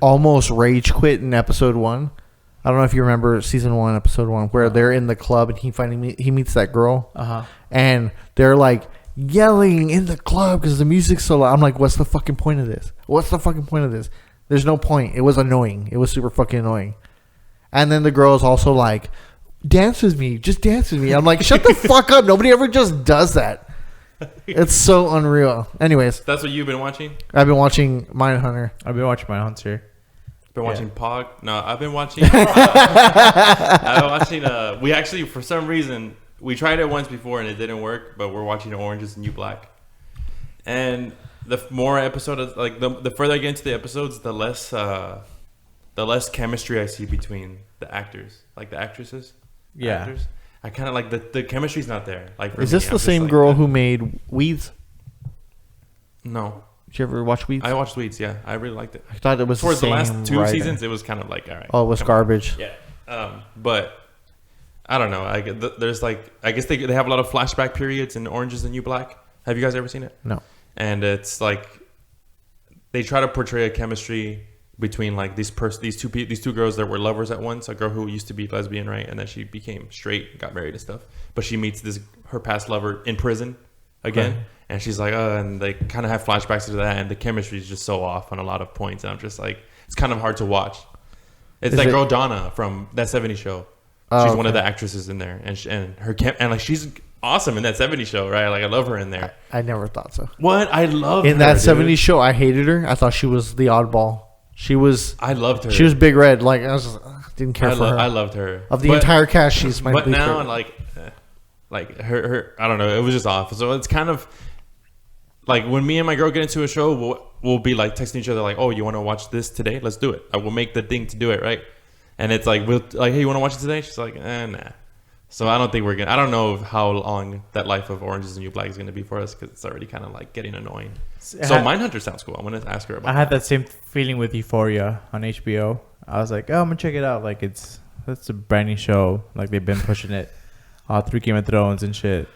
almost rage quit in episode 1. I don't know if you remember season 1, episode 1, where they're in the club and he meets that girl, and they're, like, yelling in the club because the music's so loud. I'm like, what's the fucking point of this? There's no point. It was annoying. It was super fucking annoying. And then the girl is also like, dance with me. Just dance with me. I'm like, shut the fuck up. Nobody ever just does that. It's so unreal. Anyways. That's what you've been watching? I've been watching Mindhunter. I've been watching Mindhunter. Been watching Pog? No, I've been watching... we actually, for some reason, we tried it once before and it didn't work, but we're watching Orange is the New Black. And the more episodes, like, the further I get into the episodes, the less chemistry I see between the actors, like the actresses. Yeah. Actors. I kind of like the chemistry's not there. Like, for Is me, this I'm the just same like, girl who made Weeds? No. Did you ever watch Weeds? I watched Weeds, yeah. I really liked it. I thought it was Towards the last same 2 writer. seasons, it was kind of like, all right. Oh, it was garbage. Yeah. But I don't know. There's, like, I guess they have a lot of flashback periods in Orange is the New Black. Have you guys ever seen it? No. And it's like they try to portray a chemistry between, like, these two girls that were lovers at once. A girl who used to be lesbian, right, and then she became straight, got married and stuff. But she meets her past lover in prison, again. Right. And she's like, and they kind of have flashbacks to that, and the chemistry is just so off on a lot of points. And I'm just like, it's kind of hard to watch. It's Is that it- girl Donna from that '70s show. Oh, She's one of okay. the actresses in there, and her and like she's awesome in that '70s show, right? Like I love her in there. I never thought so. What I love In that dude. 70s show, I hated her. I thought she was the oddball. She was I loved her. Big Red. Like I was just, didn't care for her. I loved her. Of the But- entire cast, she's my But least now, favorite. like her, I don't know. It was just off. So it's kind of like when me and my girl get into a show, we'll be like texting each other, like, "Oh, you want to watch this today? Let's do it. I will make the thing to do it, right?" And it's like we'll like, "Hey, you want to watch it today?" She's like, "Nah." So I don't think we're gonna. I don't know how long that life of Orange Is the New Black is gonna be for us because it's already kind of like getting annoying. So Mindhunter sounds cool. I'm gonna ask her about. I had that same feeling with Euphoria on HBO. I was like, oh, I'm gonna check it out. Like it's a brand new show. Like they've been pushing it all through Game of Thrones and shit.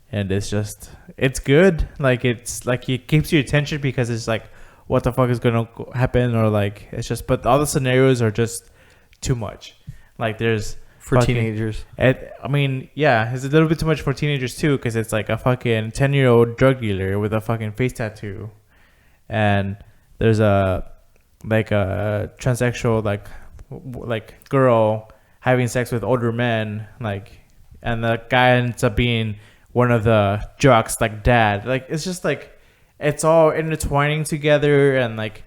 And it's good. Like it's like it keeps your attention because it's like, what the fuck is gonna happen? Or like it's just, but all the scenarios are just too much. Like there's For teenagers. I mean, yeah, it's a little bit too much for teenagers too, because it's like a fucking 10-year-old drug dealer with a fucking face tattoo, and there's a transsexual like girl having sex with older men, like, and the guy ends up being one of the jocks, like dad. Like it's just like it's all intertwining together, and like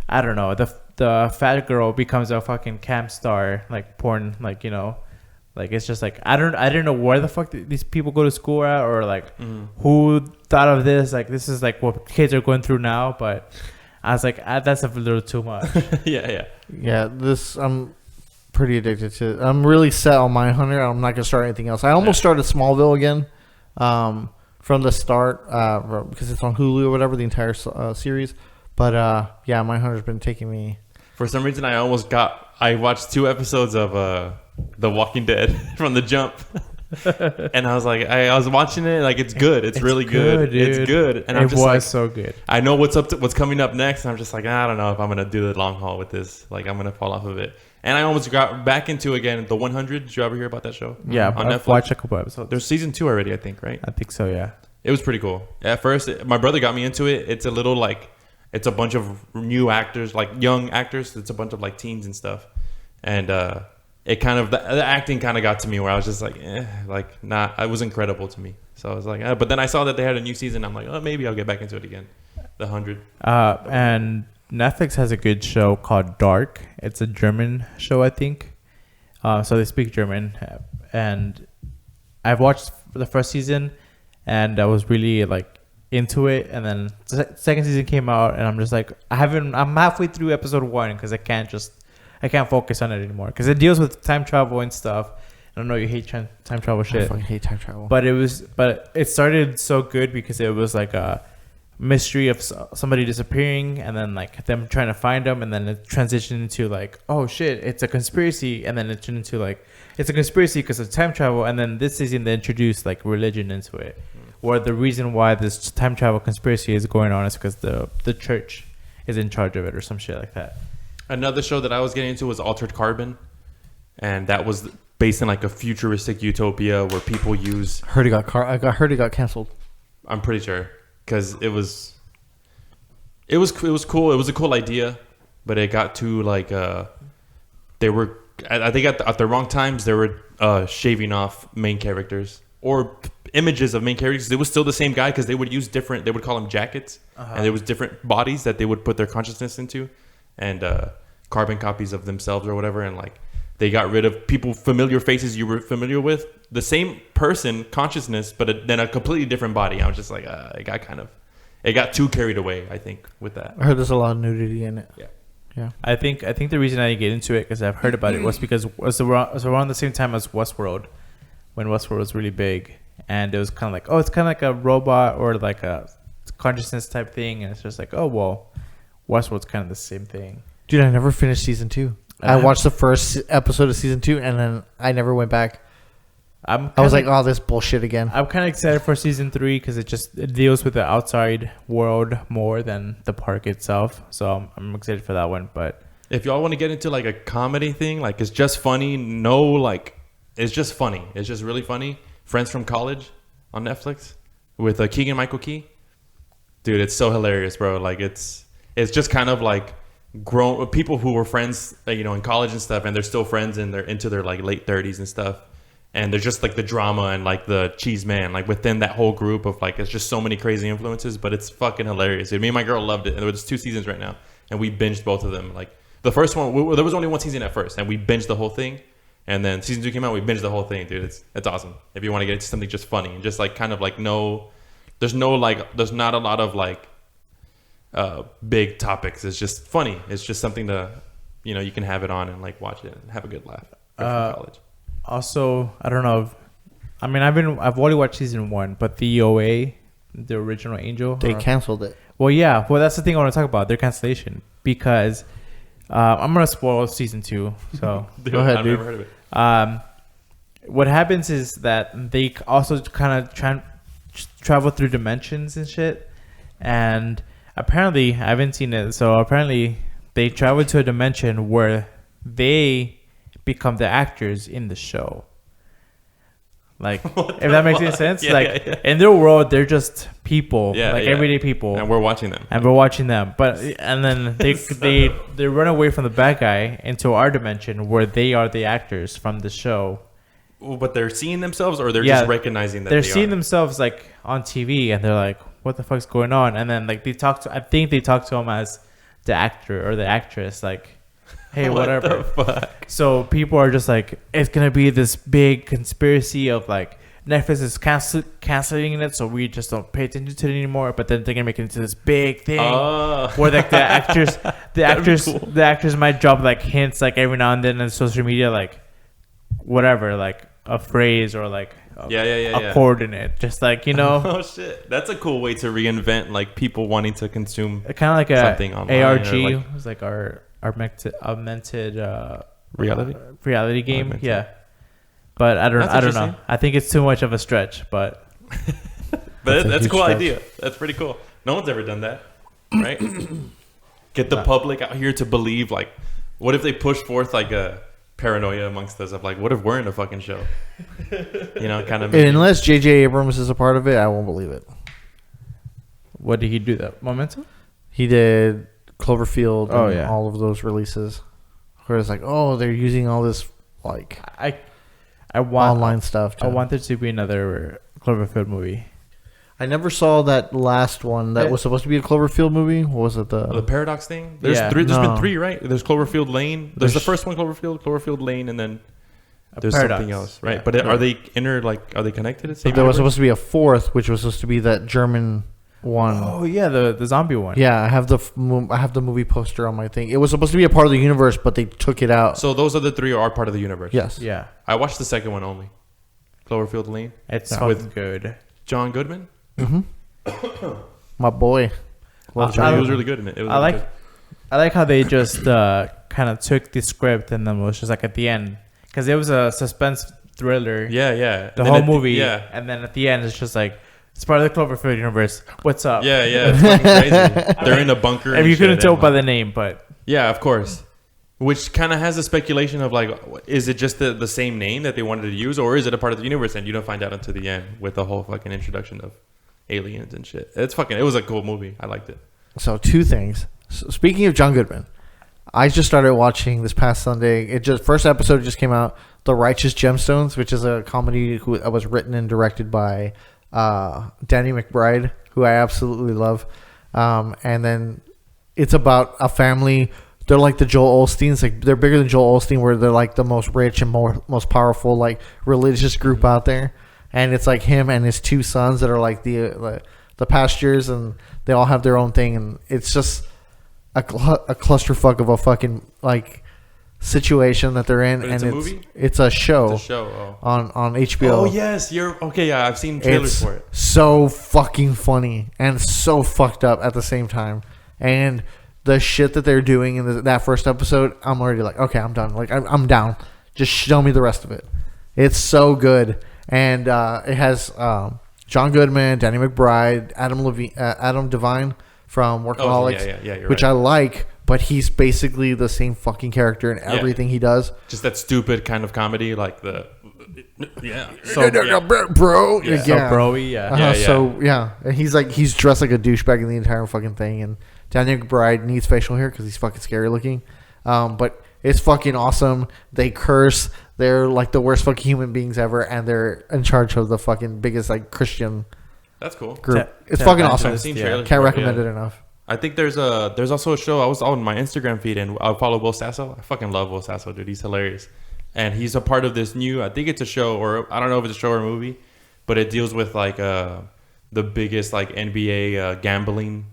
I don't know, the fat girl becomes a fucking camp star, like porn, like, you know. Like it's just like I don't know where the fuck these people go to school at, or like who thought of this. Like this is like what kids are going through now, but I was like, that's a little too much. Yeah. This I'm pretty addicted to. I'm really set on Mindhunter. I'm not gonna start anything else. I almost started Smallville again, from the start, because it's on Hulu or whatever, the entire series. But yeah, Mindhunter's been taking me. For some reason, I watched 2 episodes of The Walking Dead from the jump. And I was like, I was watching it, like it's good. It's really good. Dude. It's good. And It I'm just was like, so good. I know what's coming up next. And I'm just like, I don't know if I'm going to do the long haul with this. Like I'm going to fall off of it. And I almost got back into again The 100. Did you ever hear about that show? Yeah, on I've Netflix. watched a couple episodes. There's season 2 already, I think, right? I think so, yeah. It was pretty cool. At first, my brother got me into it. It's a little like, it's a bunch of new actors, like young actors. It's a bunch of like teens and stuff. And it kind of, the acting kind of got to me where I was just like, not, it was incredible to me. So I was like, but then I saw that they had a new season. I'm like, oh, maybe I'll get back into it again. The 100. And Netflix has a good show called Dark. It's a German show, I think. So they speak German. And I've watched the first season, and I was really like into it. And then the second season came out, and I'm just like, I'm halfway through episode 1 because I can't focus on it anymore because it deals with time travel and stuff. I don't know, you hate time travel shit. I fucking hate time travel. But it started so good because it was like a mystery of somebody disappearing, and then like them trying to find them, and then it transitioned into like, oh shit, it's a conspiracy, and then it turned into like, it's a conspiracy because of time travel, and then this season they introduced like religion into it, where the reason why this time travel conspiracy is going on is because the church is in charge of it or some shit like that. Another show that I was getting into was Altered Carbon, and that was based in like a futuristic utopia where people use. I heard it got canceled. I'm pretty sure because it was cool. It was a cool idea, but it got too like they were. I think at the wrong times they were shaving off main characters or images of main characters. It was still the same guy because they would use different. They would call them jackets, and there was different bodies that they would put their consciousness into, and carbon copies of themselves or whatever. And like they got rid of familiar faces you were familiar with, the same person consciousness, but then a completely different body. I was just like, it got too carried away, I think, with that. I heard there's a lot of nudity in it. Yeah. I think the reason I didn't get into it because I've heard about it was because it was around the same time as Westworld, when Westworld was really big, and it was kind of like, oh, it's kind of like a robot or like a consciousness type thing, and it's just like, oh well, Westworld's kind of the same thing. Dude, I never finished season 2. I watched the first episode of season 2, and then I never went back. I was like, oh, this bullshit again. I'm kind of excited for season 3 because it deals with the outside world more than the park itself. So I'm excited for that one. But if y'all want to get into like a comedy thing, like it's just funny. It's just funny. It's just really funny. Friends from College on Netflix with Keegan Michael Key. Dude, it's so hilarious, bro. Like it's just kind of like grown people who were friends, in college and stuff, and they're still friends and they're into their like late 30s and stuff. And there's just like the drama and like the cheese man, like within that whole group of like, it's just so many crazy influences, but it's fucking hilarious. Dude, me and my girl loved it. And there was 2 seasons right now, and we binged both of them. Like the first one, there was only 1 season at first, and we binged the whole thing. And then season 2 came out, we binged the whole thing, dude. It's awesome. If you want to get into something just funny and just like kind of like there's not a lot of like big topics. It's just funny. It's just something to, you can have it on and like watch it and have a good laugh from college. Also, I don't know. I've only watched season 1, but the OA, the original Angel, They canceled it. Well, yeah. Well, that's the thing I want to talk about. Their cancellation, because I'm gonna spoil season 2. So Dude, Go ahead, I've dude. never heard of it. What happens is that they also kind of travel through dimensions and shit, and apparently I haven't seen it. So apparently they travel to a dimension where they become the actors in the show. Like, if that makes any sense. Yeah. In their world, they're just people, Yeah, everyday people, And we're watching them. and we're watching them. And then they run away from the bad guy into our dimension where they are the actors from the show. But they're seeing themselves, or they're just recognizing that they're they seeing are? themselves like on TV, and they're like, "What the fuck's going on?" And then like I think they talk to him as the actor or the actress, like, "Hey, whatever." The fuck? So people are just like, it's gonna be this big conspiracy of like Netflix is canceling it, so we just don't pay attention to it anymore. But then they're gonna make it into this big thing where like the actors might drop like hints like every now and then on social media, like whatever, like a phrase or like a coordinate, just like Oh shit, that's a cool way to reinvent like people wanting to consume kind of like something a online, ARG. or like, It was like our augmented reality game. Augmented. Yeah, but I don't know. interesting. I think it's too much of a stretch, but But that's a huge cool stretch. idea. That's pretty cool. No one's ever done that, right? Get the public out here to believe. Like, what if they push forth like a paranoia amongst us of like, what if we're in a fucking show? Kind of. Unless J.J. Abrams is a part of it, I won't believe it. what did he do? That Momentum? He did Cloverfield and Oh, yeah. all of those releases. Where it's like, oh, they're using all this like I want online stuff. I want there to be another Cloverfield movie. I never saw that last one that was supposed to be a Cloverfield movie. What was it? the paradox thing. There's Yeah. three. There's No. been 3, right? There's Cloverfield Lane. There's the There's- first one, Cloverfield Lane, and then there's Paradox. something else, right? Yeah. But are they are they connected? But there was supposed to be a 4th, which was supposed to be that German one. Oh yeah, the zombie one. Yeah, I have the movie poster on my thing. It was supposed to be a part of the universe, but they took it out. So those are the 3 are part of the universe. Yes. Yeah. I watched the second one only. Cloverfield Lane. It's Yeah. fucking good. John Goodman. My boy. Love He was John. really good in it. It was I really like good. I like how they just kind of took the script and then was just like at the end, because it was a suspense thriller. Yeah. The And whole then movie. Yeah. And then at the end, it's just like, it's part of the Cloverfield universe. What's up? Yeah. It's fucking crazy. They're in a bunker. If and you couldn't shit, tell and, by like- the name, but Yeah, of course. Which kind of has a speculation of like, is it just the same name that they wanted to use, or is it a part of the universe? And you don't find out until the end with the whole fucking introduction of aliens and shit. It was a cool movie. I liked it. So 2 things. So speaking of John Goodman, I just started watching this past Sunday. First episode just came out. The Righteous Gemstones, which is a comedy that was written and directed by Danny McBride, who I absolutely love. And then it's about a family. They're like the Joel Osteens. Like, they're bigger than Joel Osteen, where they're like the most rich and most powerful like religious group out there. And it's like him and his 2 sons that are like the pastures, and they all have their own thing. And it's just a clusterfuck of a fucking like situation that they're in. But and it's a movie? It's a show. It's a show. On HBO. Oh yes, you're okay. Yeah, I've seen trailers It's for it. so fucking funny and so fucked up at the same time. And the shit that they're doing in that first episode, I'm already like, okay, I'm done. Like, I'm down. Just show me the rest of it. It's so good. And it has John Goodman, Danny McBride, Adam Devine from Workaholics, you're which right. I like. But he's basically the same fucking character in everything he does. Just that stupid kind of comedy, like Yeah. So, bro. Yeah. so broy, yeah. Yeah. So yeah, and he's dressed like a douchebag in the entire fucking thing, and Daniel McBride needs facial hair because he's fucking scary looking. But it's fucking awesome. They curse. They're like the worst fucking human beings ever, and they're in charge of the fucking biggest like Christian That's cool. group. It's fucking awesome. I've seen Yeah. trailers Can't for it, recommend yeah. it enough. I think there's also a show. I was on my Instagram feed and I follow Will Sasso. I fucking love Will Sasso, dude. He's hilarious, and he's a part of this new. I think it's a show, or I don't know if it's a show or a movie, but it deals with like the biggest like NBA gambling.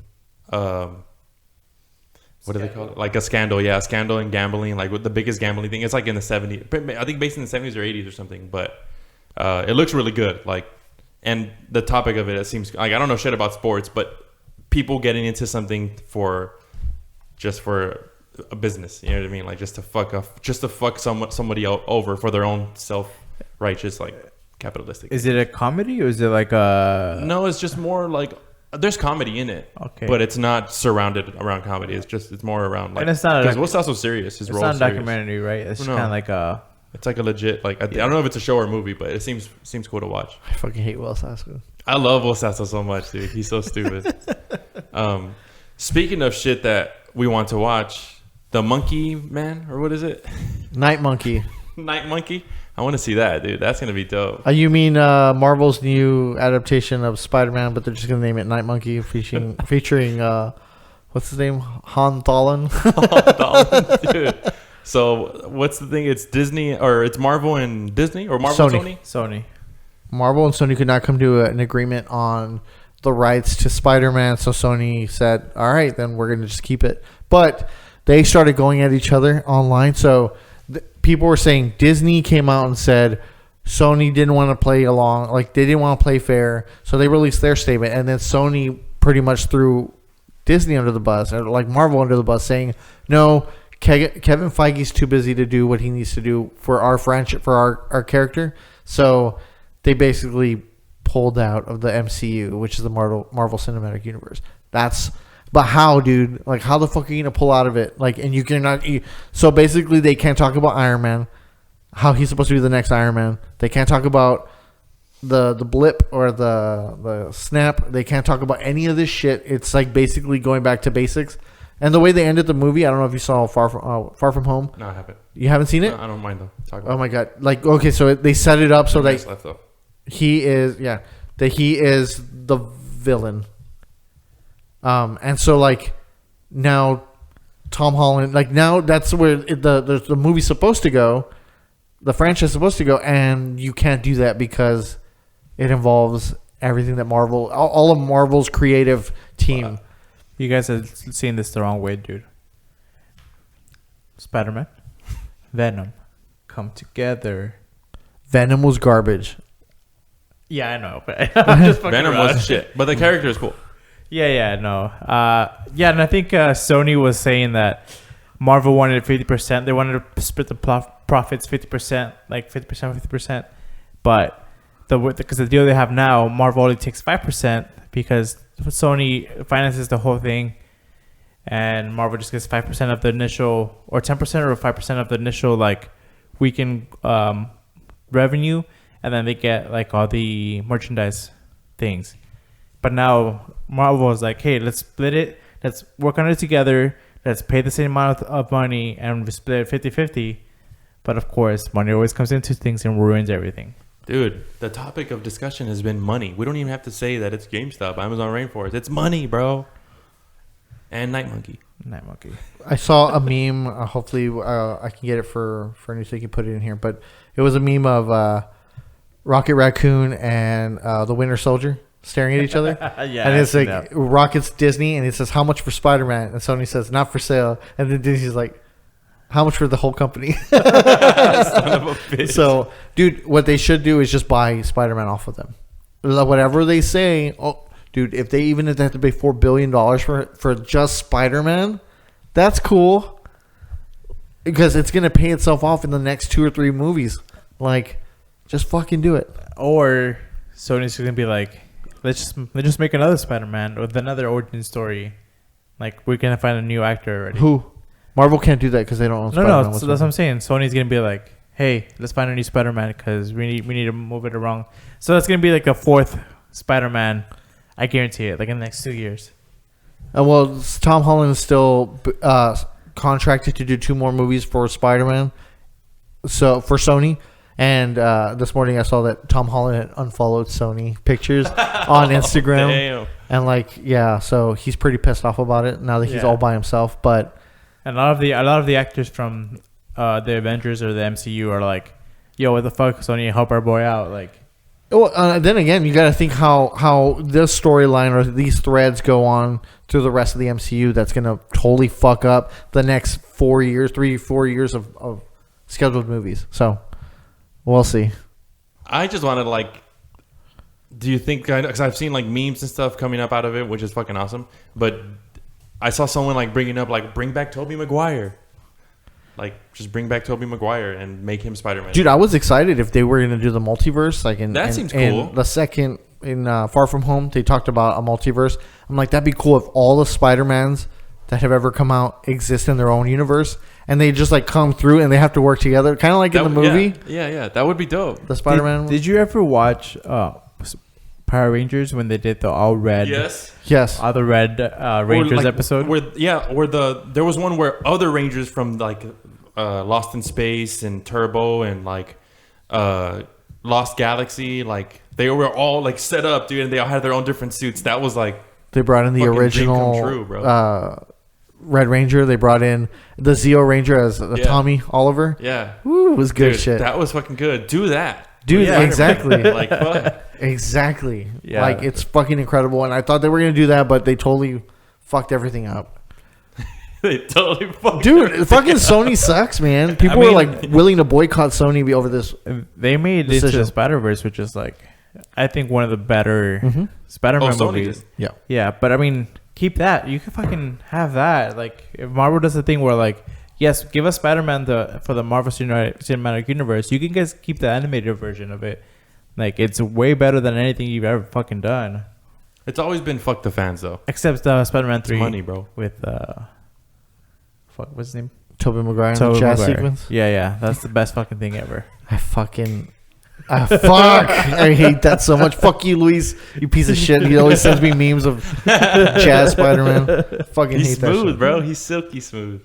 What do they call it? Like a scandal, yeah, scandal and gambling, like with the biggest gambling thing. It's like in the 70s, I think based in the 70s or 80s or something. But it looks really good, like, and the topic of it seems like I don't know shit about sports, but people getting into something for a business, you know what I mean? Like just to fuck somebody over for their own self-righteous, like capitalistic. Is it a comedy or is it like a? No, it's just more like there's comedy in it, Okay. but it's not surrounded around comedy. It's more around like, And it's not because Will's also serious. His It's role not a is serious. documentary, right? It's No. kind of like a. It's like a legit like I don't know if it's a show or a movie, but it seems cool to watch. I fucking hate Will Sasso. I love Will Sasso so much, dude. He's so stupid. Speaking of shit that we want to watch, the Monkey Man, or what is it? Night Monkey. Night Monkey. I want to see that, dude. That's gonna be dope. You mean Marvel's new adaptation of Spider-Man, but they're just gonna name it Night Monkey, featuring what's his name, Han Tholin. Dude. So what's the thing? It's Disney, or it's Marvel and Disney, or Marvel Sony. and Sony? Sony. Marvel and Sony could not come to an agreement on the rights to Spider-Man, so Sony said, all right, then we're going to just keep it. But they started going at each other online. So people were saying Disney came out and said Sony didn't want to play along. Like, they didn't want to play fair. So they released their statement. And then Sony pretty much threw Disney under the bus, or like Marvel under the bus, saying, no, Kevin Feige's too busy to do what he needs to do for our friendship, for our character. So they basically pulled out of the MCU, which is the Marvel Cinematic Universe. But how, dude? Like, how the fuck are you gonna pull out of it? Like, and you cannot. So basically, they can't talk about Iron Man, how he's supposed to be the next Iron Man. They can't talk about the blip or the snap. They can't talk about any of this shit. It's like basically going back to basics. And the way they ended the movie, I don't know if you saw Far From Home. No, I haven't. You haven't seen it? No, I don't mind though. Talk about Oh my god! Like, okay, so they set it up so it. that Left though. he is the villain. And so like now Tom Holland, like now that's where the movie's supposed to go, the franchise is supposed to go, and you can't do that because it involves everything that Marvel, all of Marvel's creative team. You guys are seeing this the wrong way, dude. Spider-Man, Venom, come together. Venom was garbage. Yeah, I know, but I'm just fucking Venom around. wasn't shit, but the character is cool. Yeah, no. Yeah, and I think Sony was saying that Marvel wanted 50%. They wanted to split the profits 50%, like 50%, 50%. But because the deal they have now, Marvel only takes 5% because Sony finances the whole thing, and Marvel just gets 5% of the initial, or 10% or 5% of the initial like weekend revenue, and then they get like all the merchandise things. But now Marvel is like, hey, let's split it. Let's work on it together. Let's pay the same amount of money and we split it 50-50. But of course, money always comes into things and ruins everything. Dude, the topic of discussion has been money. We don't even have to say that it's GameStop, Amazon Rainforest. It's money, bro. And Night Monkey. Night Monkey. I saw a meme. Hopefully, I can get it for new so you can put it in here. But it was a meme of Rocket Raccoon and the Winter Soldier staring at each other. Yeah, and it's like Rocket's Disney, and he says, "How much for Spider-Man?" And Sony says, "Not for sale." And then Disney's like, "How much for the whole company?" Son of a bitch. So, dude, what they should do is just buy Spider-Man off of them. Whatever they say. Oh, dude, if they have to pay $4 billion for just Spider-Man, that's cool. Because it's going to pay itself off in the next 2 or 3 movies. Like, just fucking do it. Or Sony's going to be like, let's just make another Spider-Man with another origin story. Like, we're going to find a new actor already. Who? Marvel can't do that because they don't own Spider-Man. No, so that's what I'm saying. Sony's going to be like, hey, let's find a new Spider-Man because we need to move it around. So that's gonna be like a fourth Spider-Man. I guarantee it. Like in the next 2 years. Well, Tom Holland is still contracted to do 2 more movies for Spider-Man. So for Sony. And this morning I saw that Tom Holland had unfollowed Sony pictures on Instagram. Damn. And like, yeah, so he's pretty pissed off about it now that he's all by himself. But and a lot of the actors from the Avengers or the MCU are like, yo, what the fuck, Sony, help our boy out. Like, well, then again, you got to think how this storyline or these threads go on through the rest of the MCU. That's going to totally fuck up the next 4 years, 4 years of scheduled movies. So we'll see. I just wanted to like, do you think, because I've seen like memes and stuff coming up out of it, which is fucking awesome. But I saw someone like bringing up like, bring back Tobey Maguire. Like, just bring back Tobey Maguire and make him Spider-Man. Dude, I was excited if they were going to do the multiverse. Like Seems cool. In the second, in Far From Home, they talked about a multiverse. I'm like, that'd be cool if all the Spider-Mans that have ever come out exist in their own universe. And they just like come through and they have to work together. Kind of like in the movie. Yeah. That would be dope. The Spider-Man. Did you ever watch Power Rangers when they did the all red? Yes. All the red Rangers like, episode? Where there was one where other Rangers from like Lost in Space and Turbo and like Lost Galaxy, like they were all like set up, dude, and they all had their own different suits. That was like, they brought in the fucking original dream come true, bro. Red Ranger. They brought in the Zeo Ranger as Tommy Oliver. Yeah. Woo, it was good shit. That was fucking good. Do that. Dude, exactly. Like, fuck. Exactly. Yeah. Like, it's fucking incredible. And I thought they were going to do that, but they totally fucked everything up. They totally fucked Dude, fucking Sony sucks, man. People were like willing to boycott Sony over this. They made decision. Into the Spider-Verse, which is like, I think one of the better Spider-Man movies. Yeah. Yeah, but I mean, keep that. You can fucking have that. Like, if Marvel does the thing where like, yes, give us Spider-Man for the Marvel Cinematic Universe. You can just keep the animated version of it. Like, it's way better than anything you've ever fucking done. It's always been fuck the fans though. Except Spider-Man 3 money, bro. With what's his name? Tobey Maguire and the Tobey jazz Maguire. sequence. Yeah. That's the best fucking thing ever. Fuck. I hate that so much. Fuck you, Luis. You piece of shit. He always sends me memes of jazz Spider-Man. Fucking He's hate that smooth, shit. bro. He's silky smooth.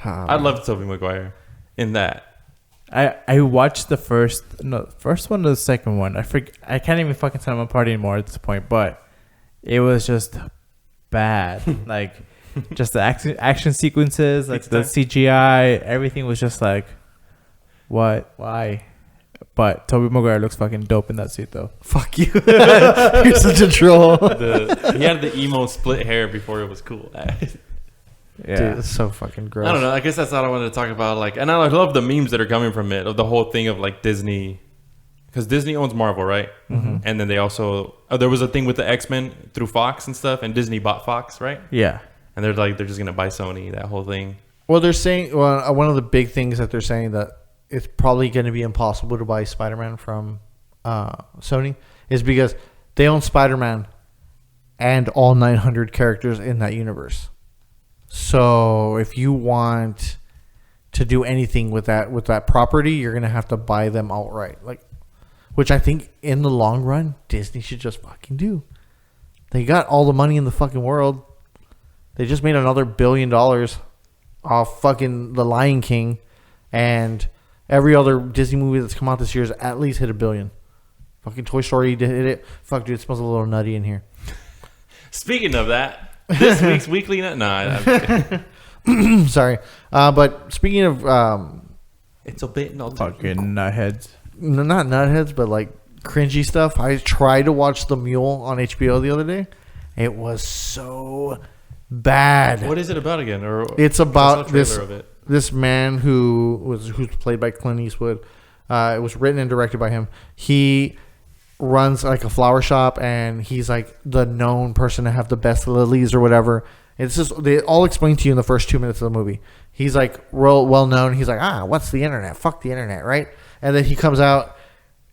I love Tobey Maguire in that. I watched the first one or the second one. I can't even fucking tell them apart anymore at this point, but it was just bad. Like, just the action sequences, like the CGI, everything was just like, what? Why? But Tobey Maguire looks fucking dope in that suit, though. Fuck you. You're such a troll. He had the emo split hair before it was cool. Yeah. Dude, it's so fucking gross. I don't know. I guess that's all I wanted to talk about. Like, and I love the memes that are coming from it, of the whole thing of like Disney, because Disney owns Marvel, right? Mm-hmm. And then they also there was a thing with the X-Men through Fox and stuff, and Disney bought Fox, right? Yeah. And they're just gonna buy Sony, that whole thing. Well, they're saying one of the big things that they're saying that it's probably going to be impossible to buy Spider-Man from Sony is because they own Spider-Man and all 900 characters in that universe. So if you want to do anything with that property, you're going to have to buy them outright. Like, which I think in the long run, Disney should just fucking do. They got all the money in the fucking world. They just made another $1 billion off fucking The Lion King, and every other Disney movie that's come out this year has at least hit $1 billion. Fucking Toy Story did hit it. Fuck, dude, it smells a little nutty in here. Speaking of that, this week's weekly nut. Nah, sorry. But speaking of, it's a bit not Fucking nutheads. not nutheads, but like cringy stuff. I tried to watch The Mule on HBO the other day. It was so bad. What is it about again? Or it's about this of it. This man who's played by Clint Eastwood. It was written and directed by him. He runs like a flower shop, and he's like the known person to have the best lilies or whatever. It's just, they all explain to you in the first 2 minutes of the movie. He's like real well known. He's like, what's the internet? Fuck the internet, right? And then he comes out.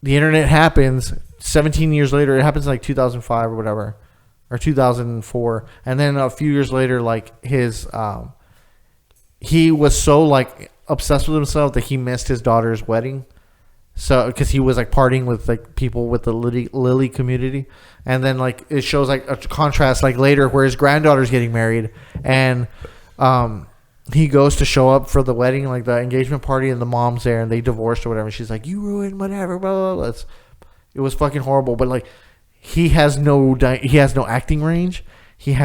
The internet happens 17 years later. It happens in like 2005 or whatever, or 2004. And then a few years later, like his he was so like obsessed with himself that he missed his daughter's wedding. So, because he was like partying with like people with the Lily community, and then like it shows like a contrast like later where his granddaughter's getting married, and he goes to show up for the wedding, like the engagement party, and the mom's there, and they divorced or whatever. And she's like, "You ruined whatever." Blah, blah, blah. It was fucking horrible. But like, he has no acting range. He's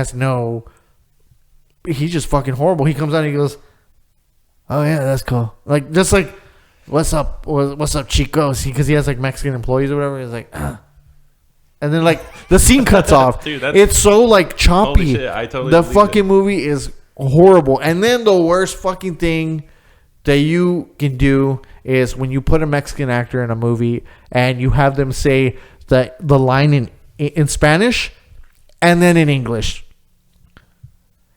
just fucking horrible. He comes out and he goes, "Oh yeah, that's cool." Like just like. What's up, chicos? Because he has like Mexican employees or whatever. He's like, and then like the scene cuts off. Dude, it's so like choppy. Holy shit, I totally the fucking movie is horrible. And then the worst fucking thing that you can do is when you put a Mexican actor in a movie and you have them say the line in Spanish and then in English.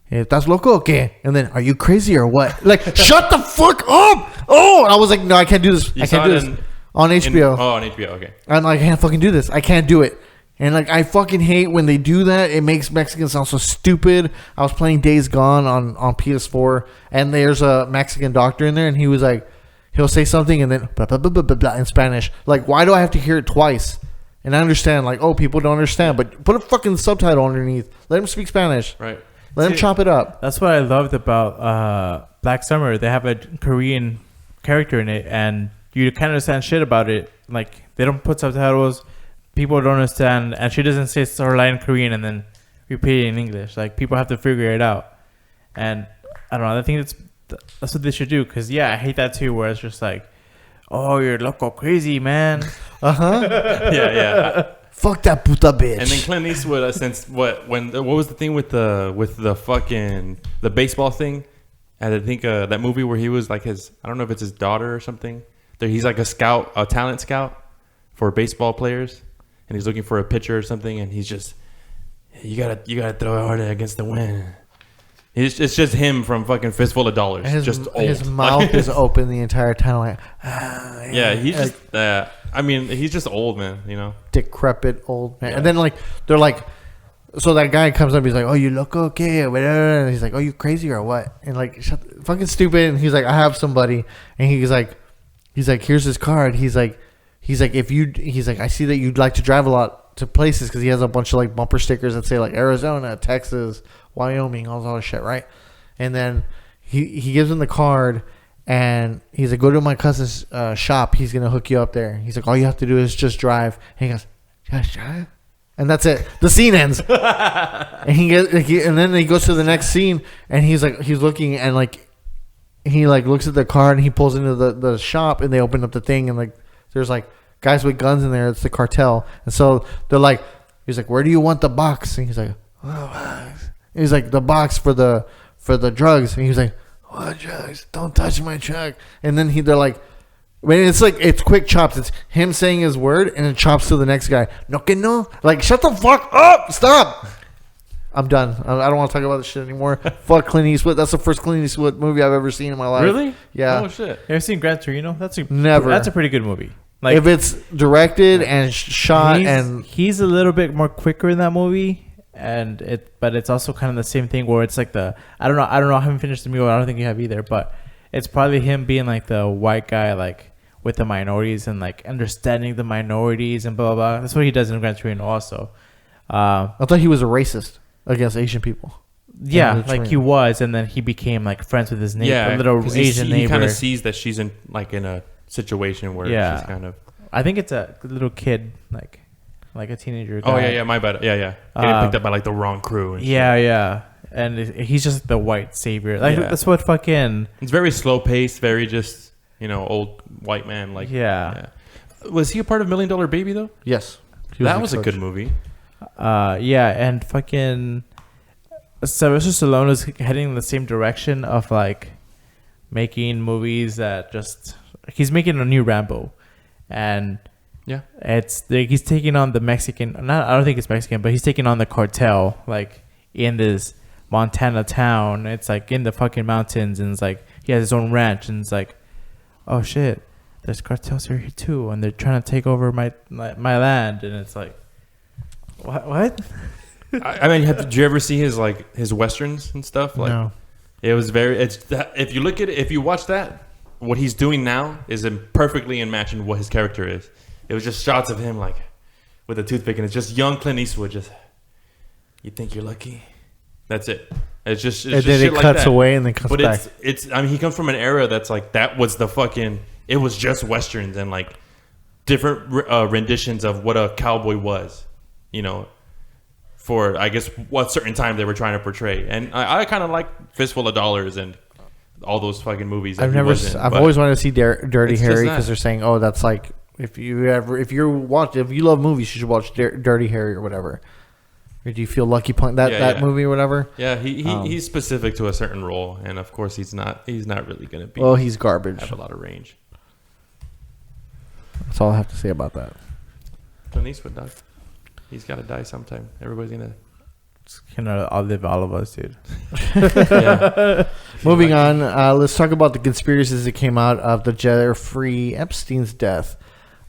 ¿Estás loco o qué? And then, are you crazy or what? Like, shut the fuck up! Oh, I was like, no, I can't do this. I can't do this. On HBO. On HBO, okay. I'm like, I can't fucking do this. I can't do it. And like, I fucking hate when they do that. It makes Mexicans sound so stupid. I was playing Days Gone on PS4, and there's a Mexican doctor in there, and he was like, he'll say something and then blah, blah, blah, blah, blah, blah, in Spanish. Like, why do I have to hear it twice? And I understand, like, oh, people don't understand, but put a fucking subtitle underneath. Let him speak Spanish. Right. Let him chop it up. That's what I loved about Black Summer. They have a Korean character in it, and you can't understand shit about it. Like, they don't put subtitles. People don't understand. And she doesn't say her line in Korean and then repeat it in English. Like, people have to figure it out. And I don't know. I think that's what they should do. Because, yeah, I hate that too, where it's just like, oh, you're loco crazy, man. Yeah. Fuck that puta bitch. And then Clint Eastwood, what was the thing with the fucking the baseball thing? And I think that movie where he was like I don't know if it's his daughter or something. He's like a talent scout for baseball players, and he's looking for a pitcher or something, and he's just you gotta throw it harder against the wind. It's just him from fucking Fistful of Dollars. His mouth is open the entire time. Like, yeah, he's just. I mean, he's just old, man. You know, decrepit old man. Yeah. And then like they're like, so that guy comes up. He's like, "Oh, you look okay," or whatever. And he's like, "Oh, you crazy or what?" And like, fucking stupid. And he's like, "I have somebody." And he's like, "Here's his card." He's like, I see that you'd like to drive a lot to places because he has a bunch of like bumper stickers that say like Arizona, Texas, Wyoming, all that shit, right? And then he gives him the card, and he's like, "Go to my cousin's shop. He's gonna hook you up there." He's like, "All you have to do is just drive." And he goes, "Just drive," and that's it. The scene ends, and then he goes to the next scene, and he's looking, and like he like looks at the car, and he pulls into the shop, and they open up the thing, and like there's like guys with guns in there. It's the cartel, and so they're like, he's like, "Where do you want the box?" And he's like, "Oh, box." He's like, "The box for the drugs," and he's like, "What drugs? Don't touch my truck." And then they're like, it's quick chops. It's him saying his word, and it chops to the next guy. No que no. Like, shut the fuck up. Stop. I'm done. I don't want to talk about this shit anymore. Fuck Clint Eastwood. That's the first Clint Eastwood movie I've ever seen in my life. Really? Yeah. Oh shit. You ever seen Gran Torino? Never. That's a pretty good movie. Like, if it's directed and shot, he's a little bit more quicker in that movie. But it's also kind of the same thing where it's like I don't know, I haven't finished the movie. I don't think you have either, but it's probably him being like the white guy, like with the minorities and like understanding the minorities and blah, blah, blah. That's what he does in Gran Torino also. I thought he was a racist against Asian people. Yeah, like he was, and then he became like friends with his neighbor, little Asian neighbor. He kind of sees that she's in a situation where she's kind of. I think it's a little kid, like a teenager guy. Oh yeah, my bad. Yeah. Getting picked up by like the wrong crew. And yeah. And he's just the white savior. Like that's what fucking. It's very slow paced, very just old white man. Like yeah. Was he a part of $1 Million Baby though? Yes, that was a good movie. Yeah, and fucking Sylvester Stallone is heading in the same direction of like making movies that he's making a new Rambo, and. Yeah, it's like he's taking on the Mexican. I don't think it's Mexican, but he's taking on the cartel, like in this Montana town. It's like in the fucking mountains, and it's like he has his own ranch, and it's like, oh shit, there's cartels here too, and they're trying to take over my land, and it's like, what? I mean, did you ever see his westerns and stuff? Like, no. It was very. If you look at it, if you watch that, what he's doing now is perfectly in matching what his character is. It was just shots of him like with a toothpick, and it's just young Clint Eastwood. Just, you think you're lucky? That's it. It's just. And then it cuts away and then comes back. But it's. I mean, he comes from an era that's like that was the fucking. It was just westerns and like different renditions of what a cowboy was, you know, for I guess what certain time they were trying to portray. And I kind of like Fistful of Dollars and all those fucking movies. I've always wanted to see Dirty Harry because they're saying, oh, that's like if you love movies, you should watch Dirty Harry or whatever. Or do you feel Lucky Punch that movie or whatever? Yeah, he's specific to a certain role, and of course he's not really going to be. Well, he's garbage. Have a lot of range. That's all I have to say about that. Clint Eastwood, dog. He's got to die sometime. Everybody's gonna. It's gonna outlive all of us, dude. Yeah. Moving on, let's talk about the conspiracies that came out of the Jeffrey Epstein's death.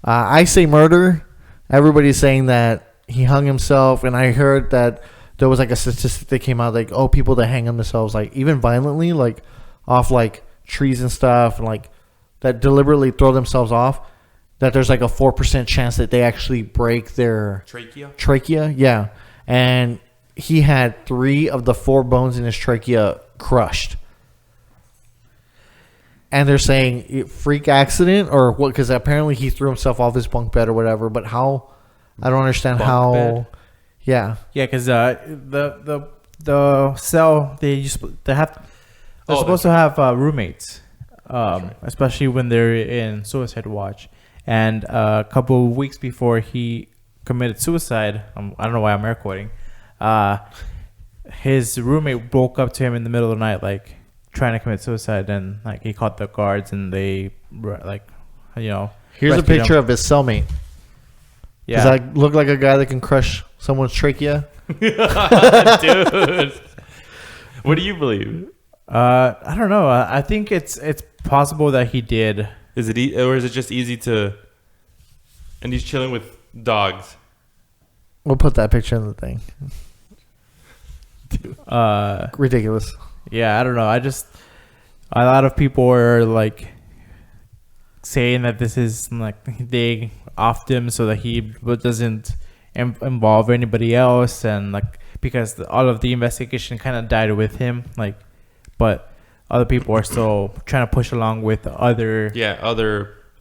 I say murder. Everybody's saying that he hung himself, and I heard that there was like a statistic that came out like, oh, people that hang themselves like even violently, like off like trees and stuff, and like that deliberately throw themselves off. That there's like a 4% chance that they actually break their trachea. Yeah. And he had 3 of the 4 bones in his trachea crushed. And they're saying freak accident or what? Because apparently he threw himself off his bunk bed or whatever. But how? I don't understand how. Bed? Yeah. Yeah, because the cell they're supposed to have roommates, right. Especially when they're in suicide watch. And a couple of weeks before he committed suicide, I don't know why I'm air quoting, his roommate woke up to him in the middle of the night, like trying to commit suicide, and like he called the guards, and they like, you know. Here's a picture of his cellmate. Yeah. Does that look like a guy that can crush someone's trachea? Dude, what do you believe? I don't know. I think it's possible that he did. Is it or is it just easy to? And he's chilling with dogs. We'll put that picture in the thing. Ridiculous. Yeah, I don't know. A lot of people are like saying that this is like they offed him so that he doesn't involve anybody else, and like because all of the investigation kind of died with him, like, but. Other people are still trying to push along with other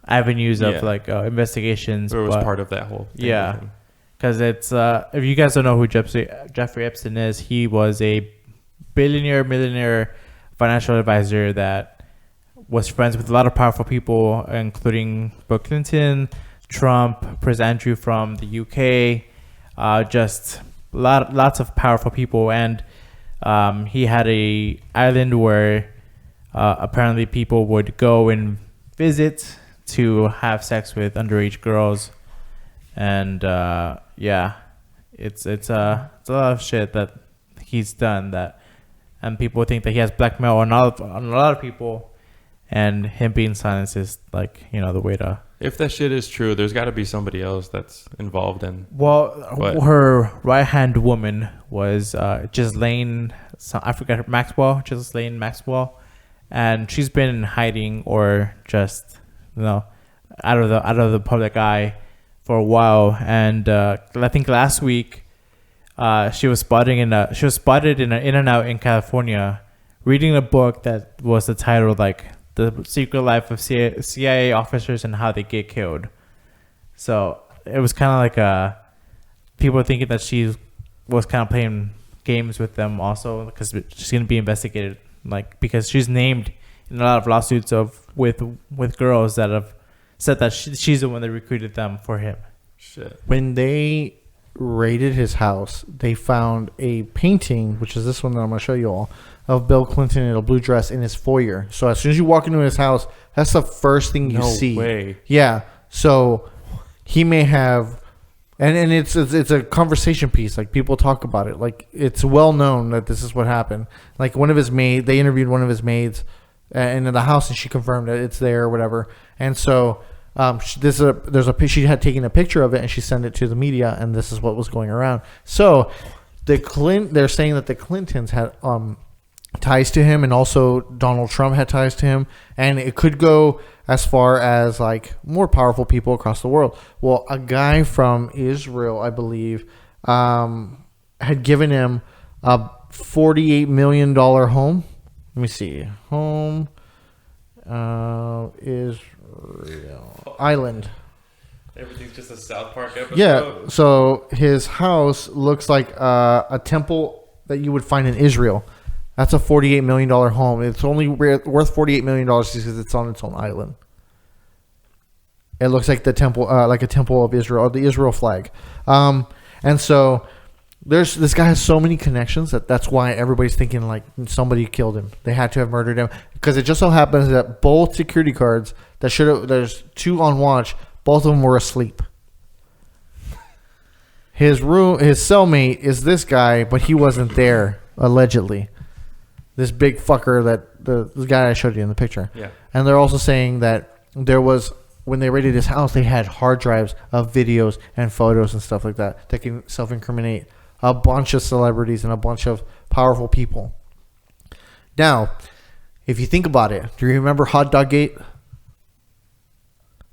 avenues of like investigations. Or was part of that whole thing. Yeah, because it's if you guys don't know who Jeffrey Epstein is, he was a millionaire financial advisor that was friends with a lot of powerful people, including Bill Clinton, Trump, Prince Andrew from the UK, just lots of powerful people, and he had a island where. Apparently people would go and visit to have sex with underage girls, and it's a lot of shit that he's done that, and people think that he has blackmail on a lot of people, and him being silenced is like, you know, the way to. If that shit is true, there's got to be somebody else that's involved in. Well, her right hand woman was Ghislaine. I forgot her Ghislaine Maxwell. And she's been in hiding or just, you know, out of the public eye for a while. And I think last week, she was spotted in an In-N-Out in California, reading a book that was the title like "The Secret Life of CIA Officers and How They Get Killed." So it was kind of like people thinking that she was kind of playing games with them also because she's gonna be investigated. Like because she's named in a lot of lawsuits with girls that have said that she's the one that recruited them for him. Shit. When they raided his house, they found a painting, which is this one that I'm going to show you all, of Bill Clinton in a blue dress in his foyer. So as soon as you walk into his house, that's the first thing you see. No way. Yeah. So he may have. And it's a conversation piece. Like people talk about it. Like it's well known that this is what happened. Like one of his maids, they interviewed one of his maids in the house, and she confirmed that it's there or whatever. And so she had taken a picture of it and she sent it to the media, and this is what was going around. So they're saying that the Clintons had ties to him, and also Donald Trump had ties to him, and it could go as far as like more powerful people across the world. Well, a guy from Israel, I believe, had given him a $48 million home. Let me see. Home Israel Island. Everything's just a South Park episode. Yeah. So his house looks like a temple that you would find in Israel. That's a $48 million home. It's only worth $48 million because it's on its own island. It looks like the temple, like a temple of Israel, the Israel flag. And so this guy has so many connections that's why everybody's thinking like somebody killed him. They had to have murdered him because it just so happens that both security guards there's two on watch. Both of them were asleep. His cellmate is this guy, but he wasn't there allegedly. This big fucker the guy I showed you in the picture. Yeah. And they're also saying that there was, when they raided his house, they had hard drives of videos and photos and stuff like that can self-incriminate a bunch of celebrities and a bunch of powerful people. Now, if you think about it, do you remember Hot Dog Gate?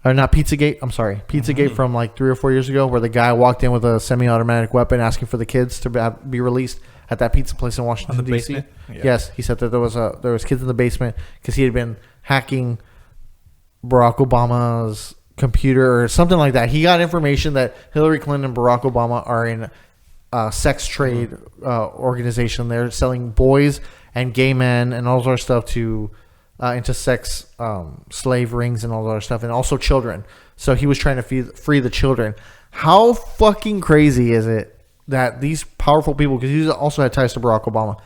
Or not Pizzagate. I'm sorry. Pizzagate from like 3 or 4 years ago, where the guy walked in with a semi-automatic weapon asking for the kids to be released at that pizza place in Washington, D.C. Yeah. Yes. He said that there was kids in the basement because he had been hacking Barack Obama's computer or something like that. He got information that Hillary Clinton and Barack Obama are in a sex trade organization. They're selling boys and gay men and all sorts of stuff to into sex slave rings and all that other stuff, and also children. So he was trying to free the children. How fucking crazy is it that these powerful people, because he also had ties to Barack Obama,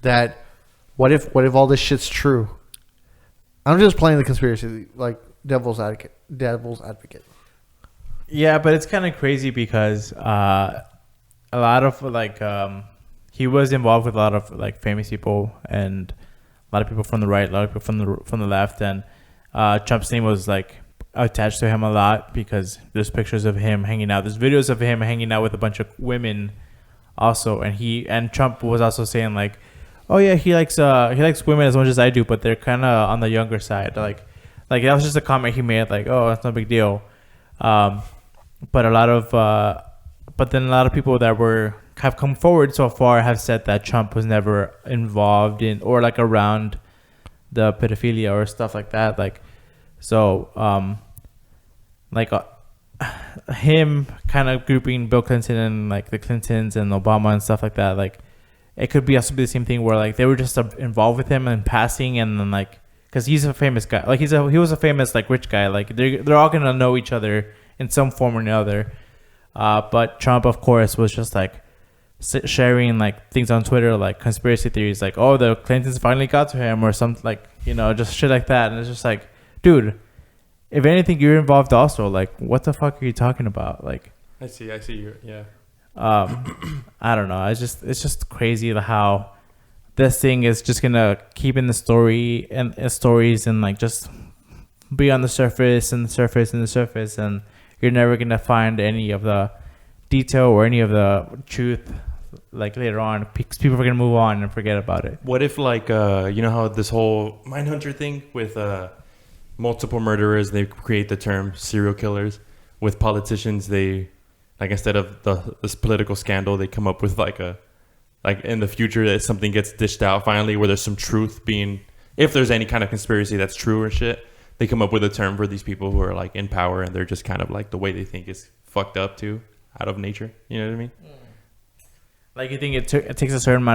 that what if all this shit's true? I'm just playing the conspiracy, like devil's advocate. Yeah, but it's kind of crazy because a lot of like he was involved with a lot of like famous people and a lot of people from the right, a lot of people from the left, and Trump's name was like attached to him a lot because there's pictures of him hanging out, there's videos of him hanging out with a bunch of women also, and Trump was also saying like, oh yeah, he likes women as much as I do, but they're kind of on the younger side, like that was just a comment he made, like, oh, it's no big deal. But then a lot of people that have come forward so far have said that Trump was never involved in or like around the pedophilia or stuff like that. Like, so, him kind of grouping Bill Clinton and like the Clintons and Obama and stuff like that. Like, it could be also be the same thing where like they were just involved with him in passing, and then like, because he's a famous guy, like he was a famous like rich guy. Like they're all gonna know each other in some form or another. But Trump, of course, was just like sharing like things on Twitter, like conspiracy theories, like, oh, the Clintons finally got to him or something, like, you know, just shit like that. And it's just like, dude, if anything, you're involved also. Like, what the fuck are you talking about? Like, I see you. Yeah. I don't know. It's just crazy how this thing is just gonna keep in the story and stories and like just be on the surface and the surface and the surface, and you're never gonna find any of the detail or any of the truth like later on. People are gonna move on and forget about it. What if like you know how this whole Mindhunter thing with multiple murderers, they create the term serial killers. With politicians, they like, instead of this political scandal, they come up with like in the future that something gets dished out finally where there's some truth being, if there's any kind of conspiracy that's true or shit, they come up with a term for these people who are like in power and they're just kind of like the way they think is fucked up too, out of nature. You know what I mean? Like, you think it takes a certain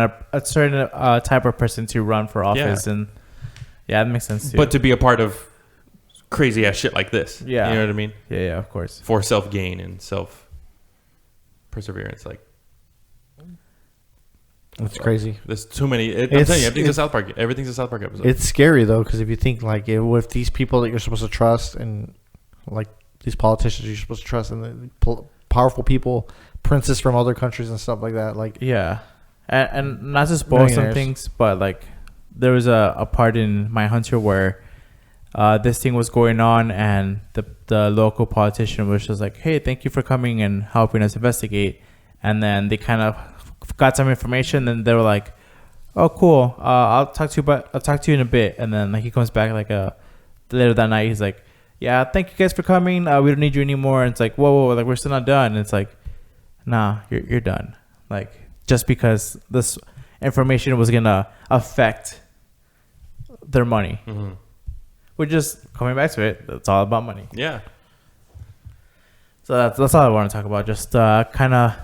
type of person to run for office, and yeah, that makes sense too. But to be a part of crazy ass shit like this, you know what I mean? Yeah, of course. For self gain and self perseverance, like. That's crazy. There's too many. I'm telling you, everything's a South Park. Everything's a South Park episode. It's scary though, because if you think like, with these people that you're supposed to trust, and like these politicians you're supposed to trust, and the powerful people, princes from other countries and stuff like that, like and not to spoil some things, but like there was a part in Mindhunter where this thing was going on, and the local politician was just like, hey, thank you for coming and helping us investigate, and then they kind of got some information, and they were like, "Oh, cool. I'll talk to you in a bit." And then like he comes back like later that night. He's like, "Yeah, thank you guys for coming. We don't need you anymore." And it's like, whoa, like we're still not done. And it's like, nah, you're done. Like just because this information was gonna affect their money. Mm-hmm. We're just coming back to it. It's all about money. Yeah. So that's all I want to talk about. Just kind of,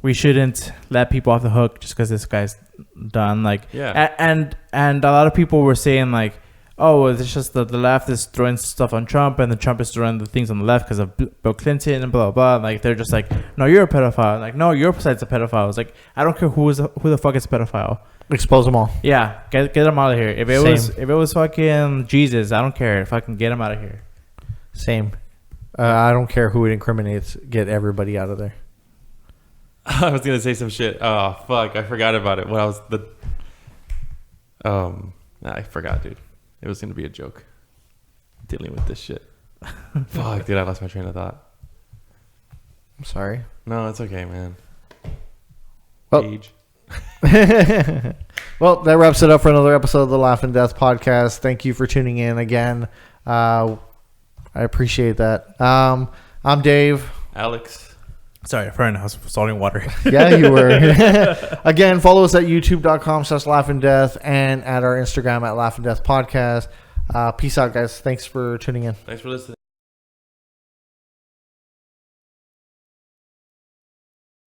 we shouldn't let people off the hook just because this guy's done. Like, yeah. And a lot of people were saying like, oh, it's just the left is throwing stuff on Trump and the Trump is throwing the things on the left because of Bill Clinton and blah, blah, blah. Like, they're just like, no, you're a pedophile. Like, no, your side's a pedophile. It's like, I don't care who the fuck is a pedophile. Expose them all. Yeah, get them out of here. If it was fucking Jesus, I don't care. Fucking get him out of here. Same. I don't care who it incriminates. Get everybody out of there. I was gonna say some shit. Oh fuck, I forgot about it. What I was I forgot, dude. It was gonna be a joke. Dealing with this shit. Fuck, dude, I lost my train of thought. I'm sorry. No, it's okay, man. Well, Age. Well, that wraps it up for another episode of the Laugh and Death podcast. Thank you for tuning in again. I appreciate that. I'm Dave. Alex. Sorry, Fern, I was salting water. Yeah, you were. Again, follow us at youtube.com/laughanddeath and at our Instagram at Laugh and Death Podcast. Peace out, guys. Thanks for tuning in. Thanks for listening.